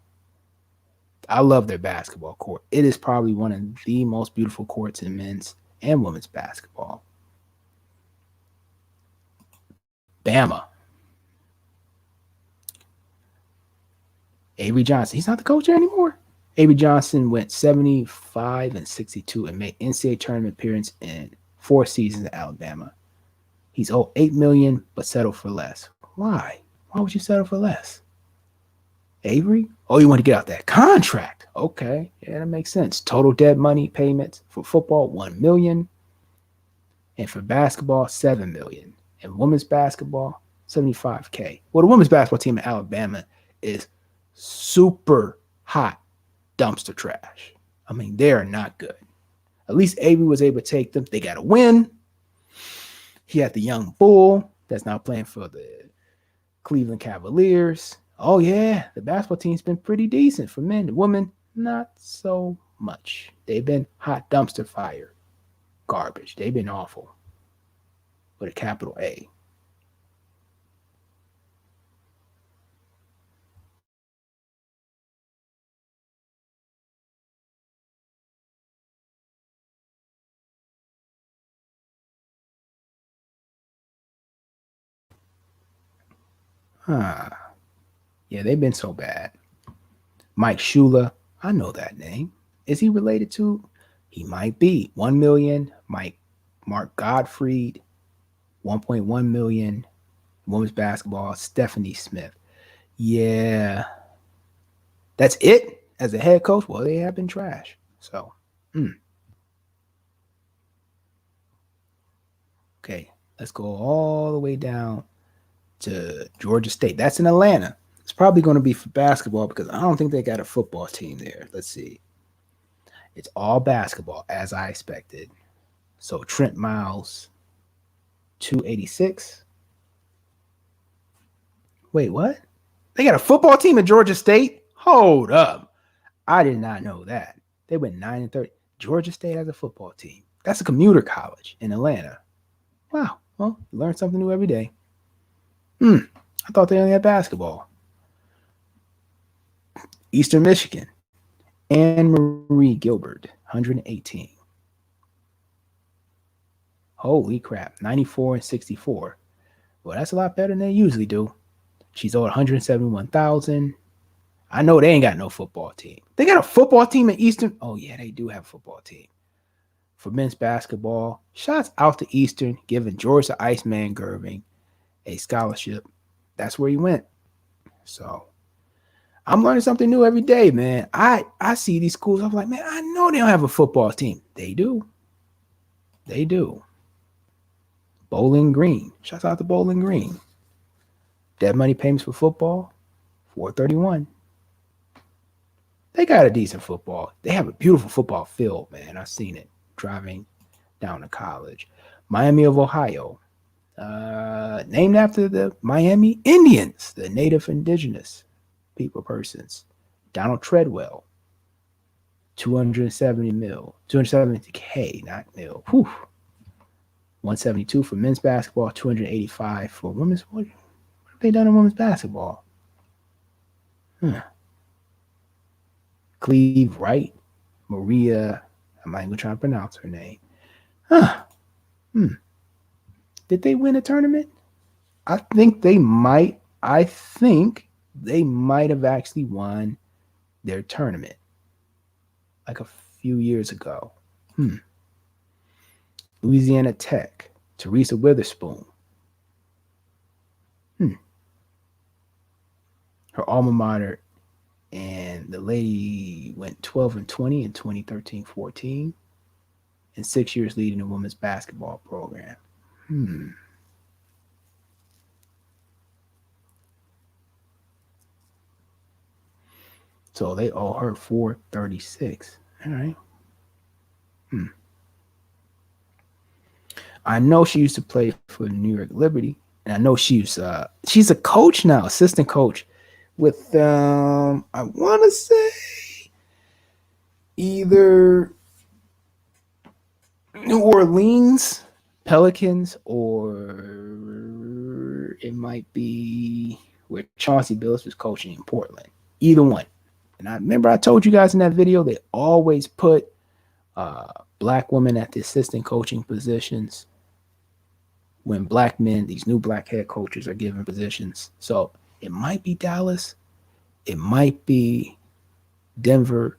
A: I love their basketball court. It is probably one of the most beautiful courts in men's and women's basketball. Bama. Avery Johnson. He's not the coach anymore. Avery Johnson went 75-62 and made NCAA tournament appearance in 4 seasons at Alabama. He's owed $8 million, but settled for less. Why? Why would you settle for less? Avery? Oh, you want to get out that contract. Okay. Yeah, that makes sense. Total dead money payments for football, $1 million. And for basketball, $7 million. And women's basketball, $75K. Well, the women's basketball team in Alabama is super hot dumpster trash. I mean, they are not good. At least Avery was able to take them. They got a win. He had the young bull that's now playing for the Cleveland Cavaliers. Oh, yeah, the basketball team's been pretty decent for men. The women, not so much. They've been hot dumpster fire. Garbage. They've been awful. With a capital A. Huh. Yeah, they've been so bad. Mike Shula, I know that name. Is he related to? He might be. 1 million. Mark Gottfried, 1.1 million. Women's basketball, Stephanie Smith. Yeah. That's it as a head coach. Well, they have been trash. So, okay. Let's go all the way down to Georgia State. That's in Atlanta. It's probably going to be for basketball because I don't think they got a football team there. Let's see. It's all basketball as I expected. So Trent Miles, 286. Wait, what? They got a football team at Georgia State? Hold up. I did not know that. They went 9-30. Georgia State has a football team. That's a commuter college in Atlanta. Wow. Well, you learn something new every day. I thought they only had basketball. Eastern Michigan. Anne Marie Gilbert, 118. Holy crap, 94-64. Well, that's a lot better than they usually do. She's owed 171,000. I know they ain't got no football team. They got a football team in Eastern. Oh yeah, they do have a football team. For men's basketball, shots out to Eastern, giving George the Iceman Gerving a scholarship. That's where he went. So I'm learning something new every day, man. I see these schools. I'm like, man, I know they don't have a football team. They do. They do. Bowling Green. Shouts out to Bowling Green. Dead money payments for football, 431. They got a decent football. They have a beautiful football field, man. I've seen it driving down to college. Miami of Ohio. Named after the Miami Indians, the native indigenous persons. Donald Treadwell, 270K, not mil. Whew. 172 for men's basketball, 285 for women's. What have they done in women's basketball? Cleve Wright, Maria. I'm not even trying to pronounce her name. Did they win a tournament? I think they might I think they might have actually won their tournament like a few years ago. Louisiana Tech, Teresa Witherspoon. Her alma mater, and the lady went 12-20 in 2013-14, and 6 years leading the women's basketball program. So they owe her 436. All right. I know she used to play for New York Liberty, and I know she's a coach now, assistant coach with I want to say either New Orleans Pelicans, or it might be where Chauncey Billups was coaching in Portland. Either one. And I remember I told you guys in that video, they always put black women at the assistant coaching positions when black men, these new black head coaches, are given positions. So it might be Dallas, it might be Denver,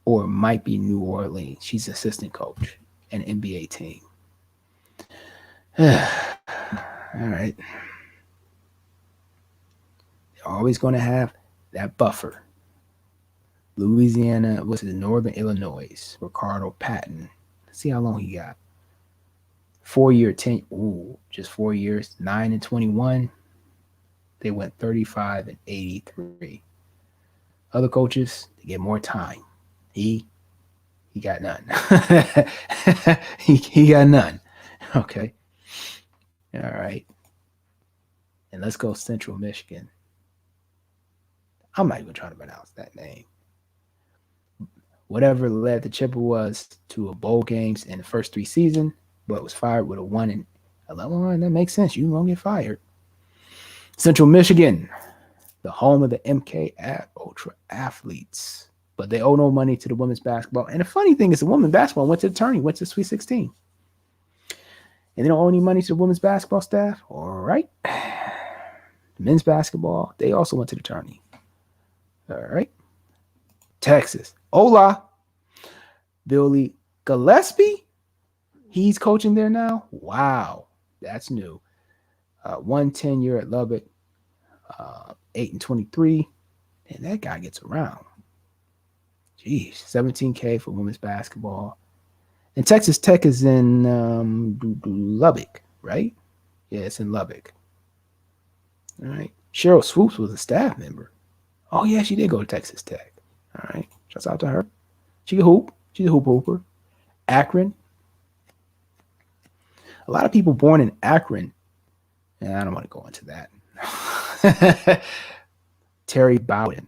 A: or it might be New Orleans. She's assistant coach an NBA team. All right. They're always going to have that buffer. Louisiana, what's it, Northern Illinois, Ricardo Patton. Let's see how long he got. 4-year, 10, just 4 years, 9-21. They went 35-83. Other coaches, they get more time. He got none. he got none. Okay. All right. And let's go Central Michigan. I'm not even trying to pronounce that name. Whatever led the Chippewas to a bowl games in the first 3 seasons, but was fired with a 1-11. That makes sense. You won't get fired. Central Michigan, the home of the MK Ultra athletes. But they owe no money to the women's basketball. And the funny thing is, the women's basketball went to the tourney, went to the Sweet 16. And they don't owe any money to the women's basketball staff. All right. The men's basketball, they also went to the tourney. All right. Texas. Hola. Billy Gillispie. He's coaching there now. Wow. That's new. 110 year at Lubbock. 8-23. And that guy gets around. Jeez. $17K for women's basketball. And Texas Tech is in Lubbock, right? Yeah, it's in Lubbock. All right. Cheryl Swoops was a staff member. Oh, yeah, she did go to Texas Tech. All right. Shouts out to her. She can hoop. She's a hooper. Akron. A lot of people born in Akron. And I don't want to go into that. Terry Bowden.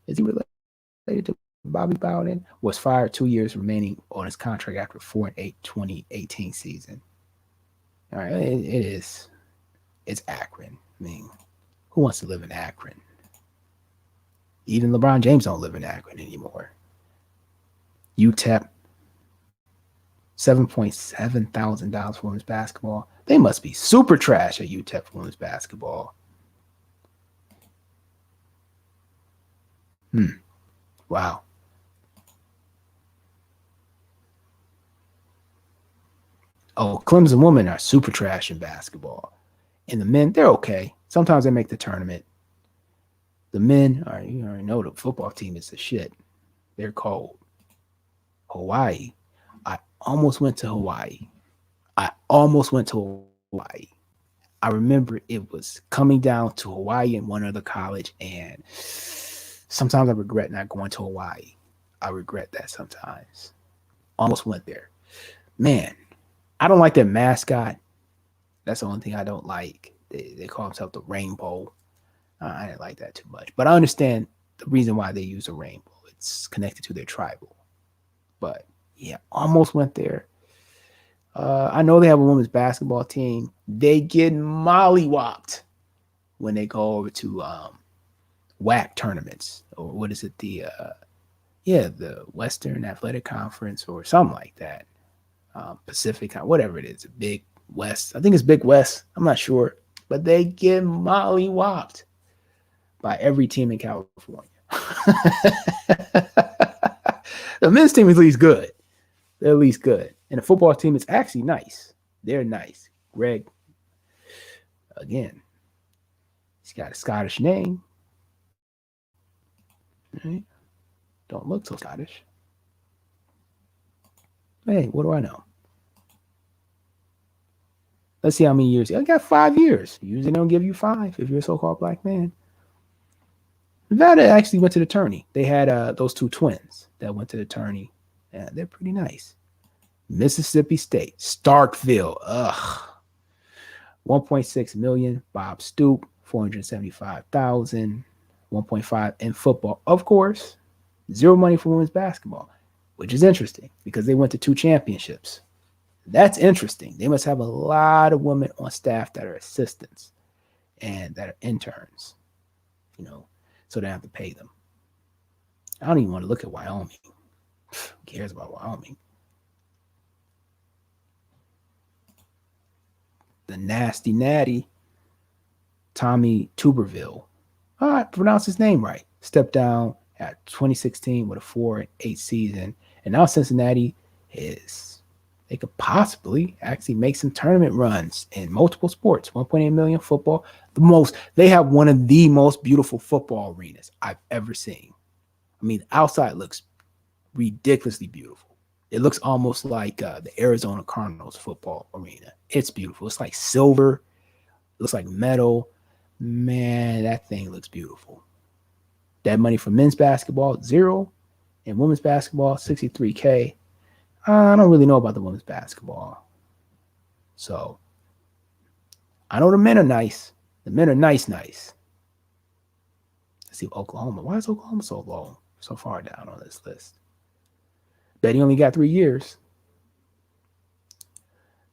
A: Is he related to Bobby Bowden? Was fired 2 years remaining on his contract after 4-8 2018 season. All right. It is. It's Akron. I mean, who wants to live in Akron? Even LeBron James don't live in Akron anymore. UTEP, $7,700 for women's basketball. They must be super trash at UTEP for women's basketball. Wow. Oh, Clemson women are super trash in basketball. And the men, they're okay. Sometimes they make the tournament. The men, you already know the football team is the shit. They're cold. Hawaii. I almost went to Hawaii. I remember it was coming down to Hawaii and one other college, and sometimes I regret not going to Hawaii. I regret that sometimes. Almost went there. Man, I don't like their mascot. That's the only thing I don't like. They call themselves the Rainbow. I didn't like that too much. But I understand the reason why they use a rainbow. It's connected to their tribal. But, yeah, almost went there. I know they have a women's basketball team. They get mollywopped when they go over to WAC tournaments. Or what is it? The Western Athletic Conference or something like that. Pacific, whatever it is. Big West. I think it's Big West. I'm not sure. but they get mollywopped by every team in California. The men's team is at least good. They're at least good. And the football team is actually nice. They're nice. Greg, again, he's got a Scottish name. Right? Don't look so Scottish. Hey, what do I know? Let's see how many years. I got 5 years. Usually they don't give you 5 if you're a so-called black man. Nevada actually went to the tourney. They had those 2 twins that went to the tourney. Yeah, they're pretty nice. Mississippi State, Starkville. Ugh. 1.6 million. Bob Stoop, 475,000. 1.5 in football. Of course, zero money for women's basketball, which is interesting because they went to 2 championships. That's interesting. They must have a lot of women on staff that are assistants and that are interns, so they have to pay them. I don't even want to look at Wyoming. Who cares about Wyoming? The nasty natty, Tommy Tuberville. I pronounced his name right. Stepped down at 2016 with a 4-8 season. And now Cincinnati they could possibly actually make some tournament runs in multiple sports. 1.8 million football. They have one of the most beautiful football arenas I've ever seen. I mean, outside looks ridiculously beautiful. It looks almost like the Arizona Cardinals football arena. It's beautiful. It's like silver. It looks like metal. Man, that thing looks beautiful. That money for men's basketball, 0. And women's basketball, $63K. I don't really know about the women's basketball. So, I know the men are nice. The men are nice. Let's see, Oklahoma. Why is Oklahoma so low, so far down on this list? Bet he only got 3 years.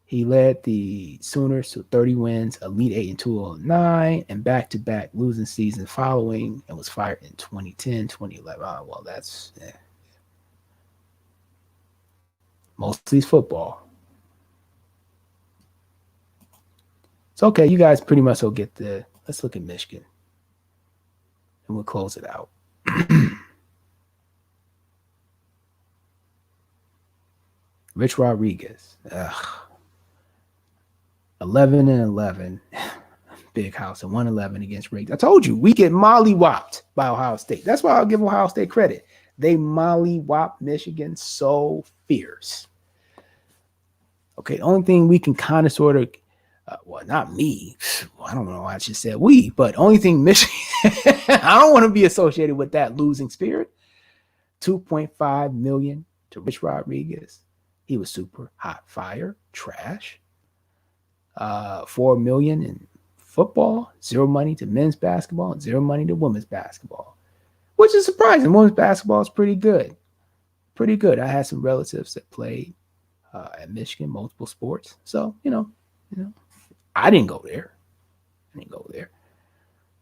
A: He led the Sooners to 30 wins, Elite 8 in 2009, and back-to-back losing seasons following, and was fired in 2010, 2011. Oh, well, that's mostly football. It's okay. You guys pretty much will get let's look at Michigan, and we'll close it out. Rich Rodriguez. 11-11. Big house and 111 against Riggs. I told you, we get mollywopped by Ohio State. That's why I'll give Ohio State credit. They mollywopped Michigan so fierce. Okay, the only thing we can kind of sort of, well, not me. I don't know why I just said we, but only thing Michigan, I don't want to be associated with that losing spirit. 2.5 million to Rich Rodriguez. He was super hot fire, trash. 4 million in football, 0 money to men's basketball, and 0 money to women's basketball, which is surprising. Women's basketball is pretty good. Pretty good. I had some relatives that played at Michigan, multiple sports. So, I didn't go there.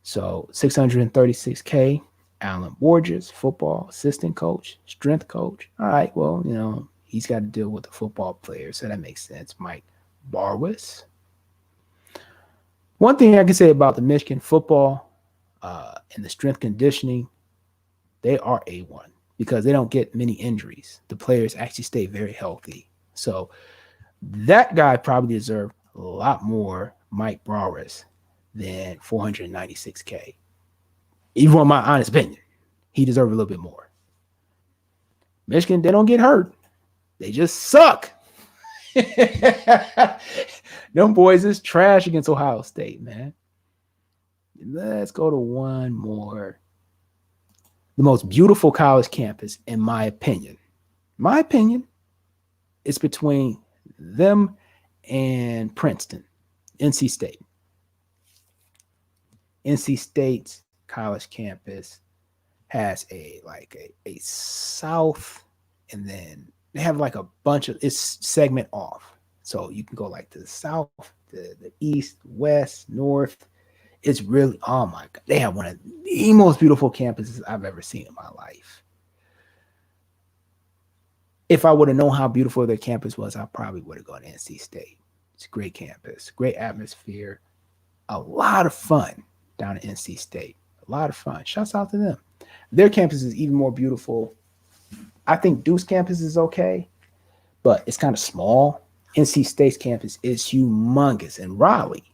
A: So 636K, Alan Borges, football assistant coach, strength coach. All right, well, he's got to deal with the football players, so that makes sense. Mike Barwis. One thing I can say about the Michigan football and the strength conditioning, they are A1 because they don't get many injuries. The players actually stay very healthy. So that guy probably deserved a lot more, Mike Barwis, than 496K. Even in my honest opinion, he deserved a little bit more. Michigan, they don't get hurt. They just suck. Them boys is trash against Ohio State, man. Let's go to one more. The most beautiful college campus, in my opinion. It's between them and Princeton, NC State. NC State's college campus has a south, and then they have like a bunch of, it's segment off. So you can go like to the south, the east, west, north. It's really, oh my God. They have one of the most beautiful campuses I've ever seen in my life. If I would have known how beautiful their campus was, I probably would have gone to NC State. It's a great campus, great atmosphere. a lot of fun down at NC State. A lot of fun. Shouts out to them. Their campus is even more beautiful. I think Deuce campus is okay, but it's kind of small. NC State's campus is humongous. And Raleigh,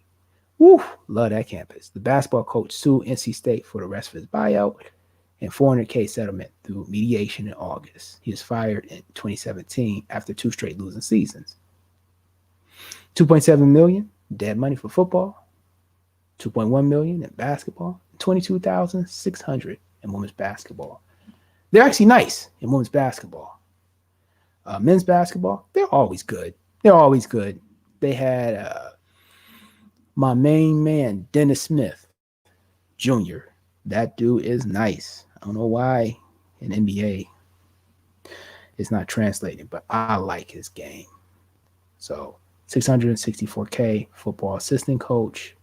A: woo, love that campus. The basketball coach sued NC State for the rest of his buyout and 400K settlement through mediation in August. He was fired in 2017 after 2 straight losing seasons. 2.7 million dead money for football, 2.1 million in basketball, 22,600 in women's basketball. They're actually nice in women's basketball. Men's basketball, they're always good. They're always good. They had my main man, Dennis Smith Jr. That dude is nice. I don't know why in NBA it's not translating, but I like his game. So 664K football assistant coach.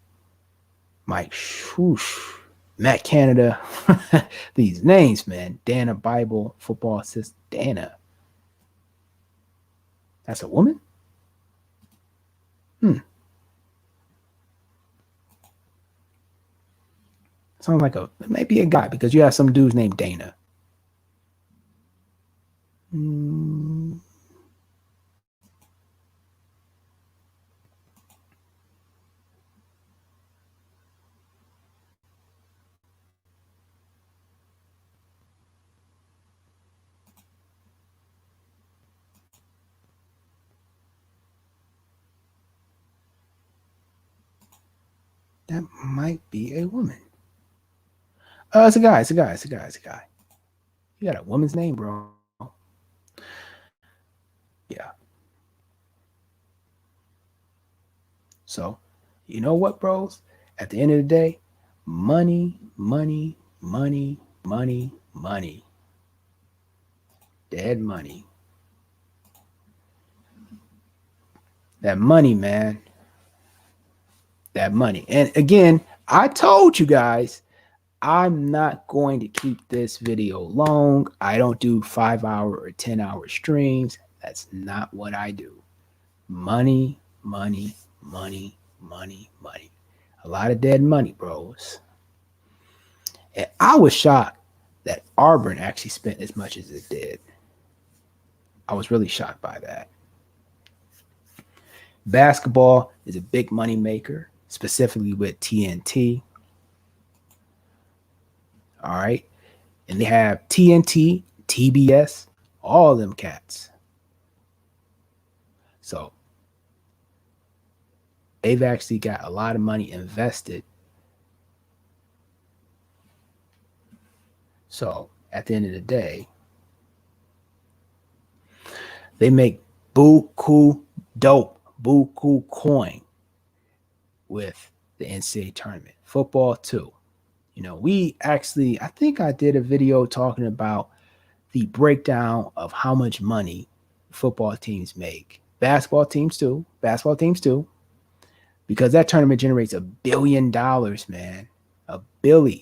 A: Mike Shoosh, Matt Canada. These names, man. Dana Bible, football assistant. Dana. That's a woman? Sounds like it might be a guy because you have some dudes named Dana. That might be a woman. It's a guy. It's a guy. It's a guy. It's a guy. You got a woman's name, bro. Yeah. So, you know what, bros? At the end of the day, money, money, money, money, money. Dead money. That money, man. That money. And again, I told you guys, I'm not going to keep this video long. I don't do 5-hour or 10-hour streams. That's not what I do. Money, money, money, money, money. A lot of dead money, bros. And I was shocked that Auburn actually spent as much as it did. I was really shocked by that. Basketball is a big money maker, specifically with TNT. All right. And they have TNT, TBS, all of them cats. So they've actually got a lot of money invested. So at the end of the day, they make buku dope, buku coin with the NCAA tournament. Football too. You know, I think I did a video talking about the breakdown of how much money football teams make. Basketball teams too, because that tournament generates $1 billion, man, $1 billion.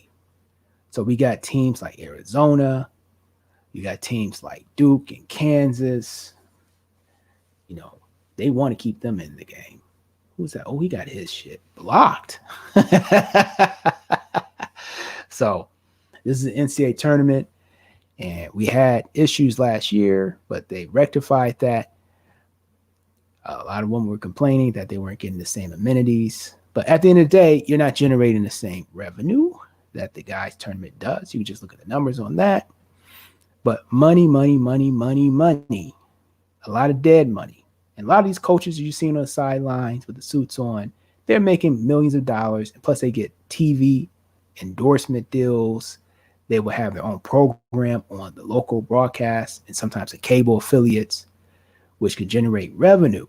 A: So we got teams like Arizona, you got teams like Duke and Kansas. You know, they want to keep them in the game. Who's that? Oh, he got his shit blocked. So this is an NCAA tournament, and we had issues last year, but they rectified that. A lot of them were complaining that they weren't getting the same amenities. But at the end of the day, you're not generating the same revenue that the guys tournament does. You just look at the numbers on that. But money, money, money, money, money. A lot of dead money. And a lot of these coaches you see on the sidelines with the suits on, they're making millions of dollars. And plus they get TV endorsement deals. They will have their own program on the local broadcast and sometimes the cable affiliates, which can generate revenue.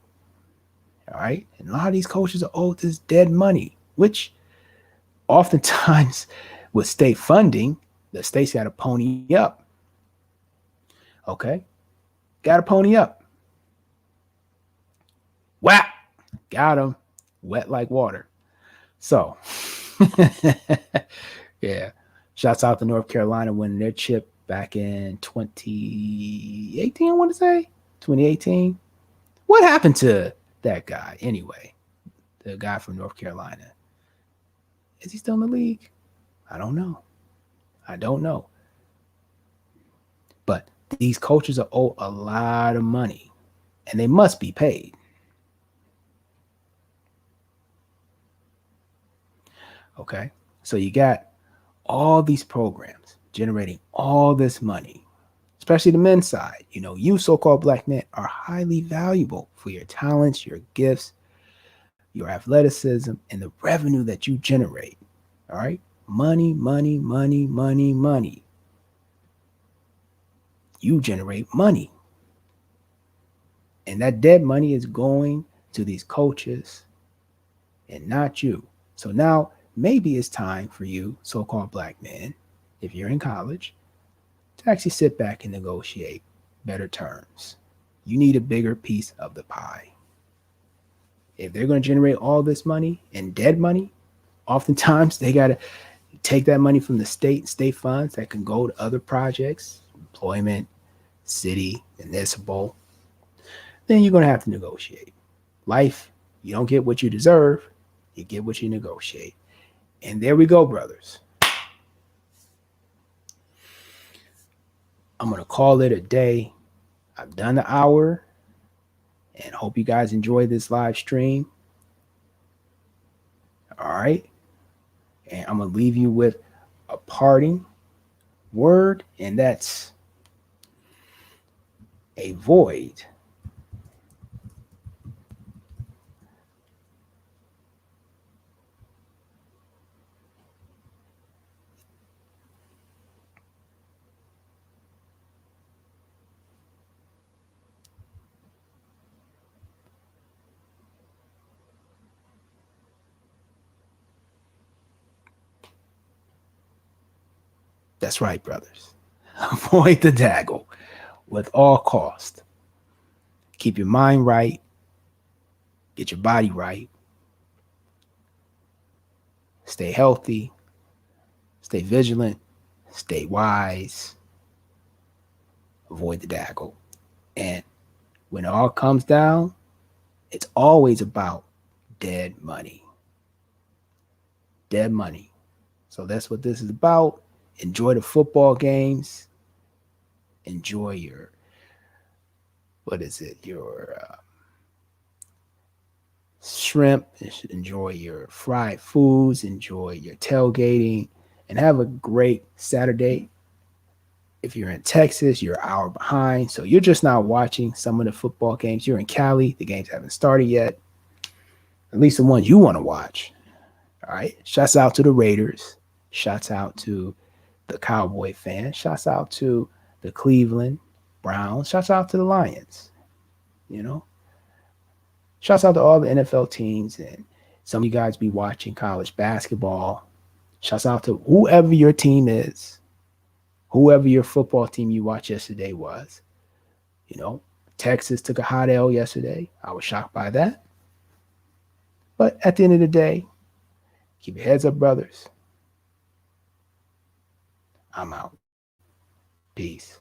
A: All right. And a lot of these coaches are owed this dead money, which oftentimes with state funding, the state's got to pony up. Okay. Got to pony up. Whap. Got them. Wet like water. So, yeah. Shouts out to North Carolina winning their chip back in 2018, I want to say. 2018. What happened to that guy anyway? The guy from North Carolina. Is he still in the league? I don't know. I don't know. But these coaches are owed a lot of money and they must be paid. Okay. So you got all these programs generating all this money, especially the men's side. You know, you so called black men are highly valuable for your talents, your gifts, your athleticism, and the revenue that you generate. All right. Money, money, money, money, money. You generate money. And that dead money is going to these coaches and not you. So now maybe it's time for you, so called black men, if you're in college, to actually sit back and negotiate better terms. You need a bigger piece of the pie. If they're going to generate all this money and dead money, oftentimes they got to take that money from the state funds that can go to other projects, employment, city, municipal. Then you're going to have to negotiate. Life, you don't get what you deserve, you get what you negotiate. And there we go, brothers. I'm going to call it a day. I've done the hour and hope you guys enjoy this live stream. All right. And I'm going to leave you with a parting word, and that's avoid that's right, brothers. Avoid the daggle with all cost. Keep your mind right, get your body right, stay healthy, stay vigilant, stay wise, avoid the daggle. And when it all comes down, it's always about dead money. Dead money. So that's what this is about. Enjoy the football games. Enjoy your, what is it? Your shrimp. Enjoy your fried foods. Enjoy your tailgating. And have a great Saturday. If you're in Texas, you're an hour behind. So you're just not watching some of the football games. You're in Cali. The games haven't started yet. At least the ones you want to watch. All right. Shouts out to the Raiders. Shouts out to the Cowboy fans. Shouts out to the Cleveland Browns. Shouts out to the Lions. You know, shouts out to all the NFL teams, and some of you guys be watching college basketball. Shouts out to whoever your team is, whoever your football team you watched yesterday was. You know, Texas took a hot L yesterday. I was shocked by that. But at the end of the day, keep your heads up, brothers. I'm out. Peace.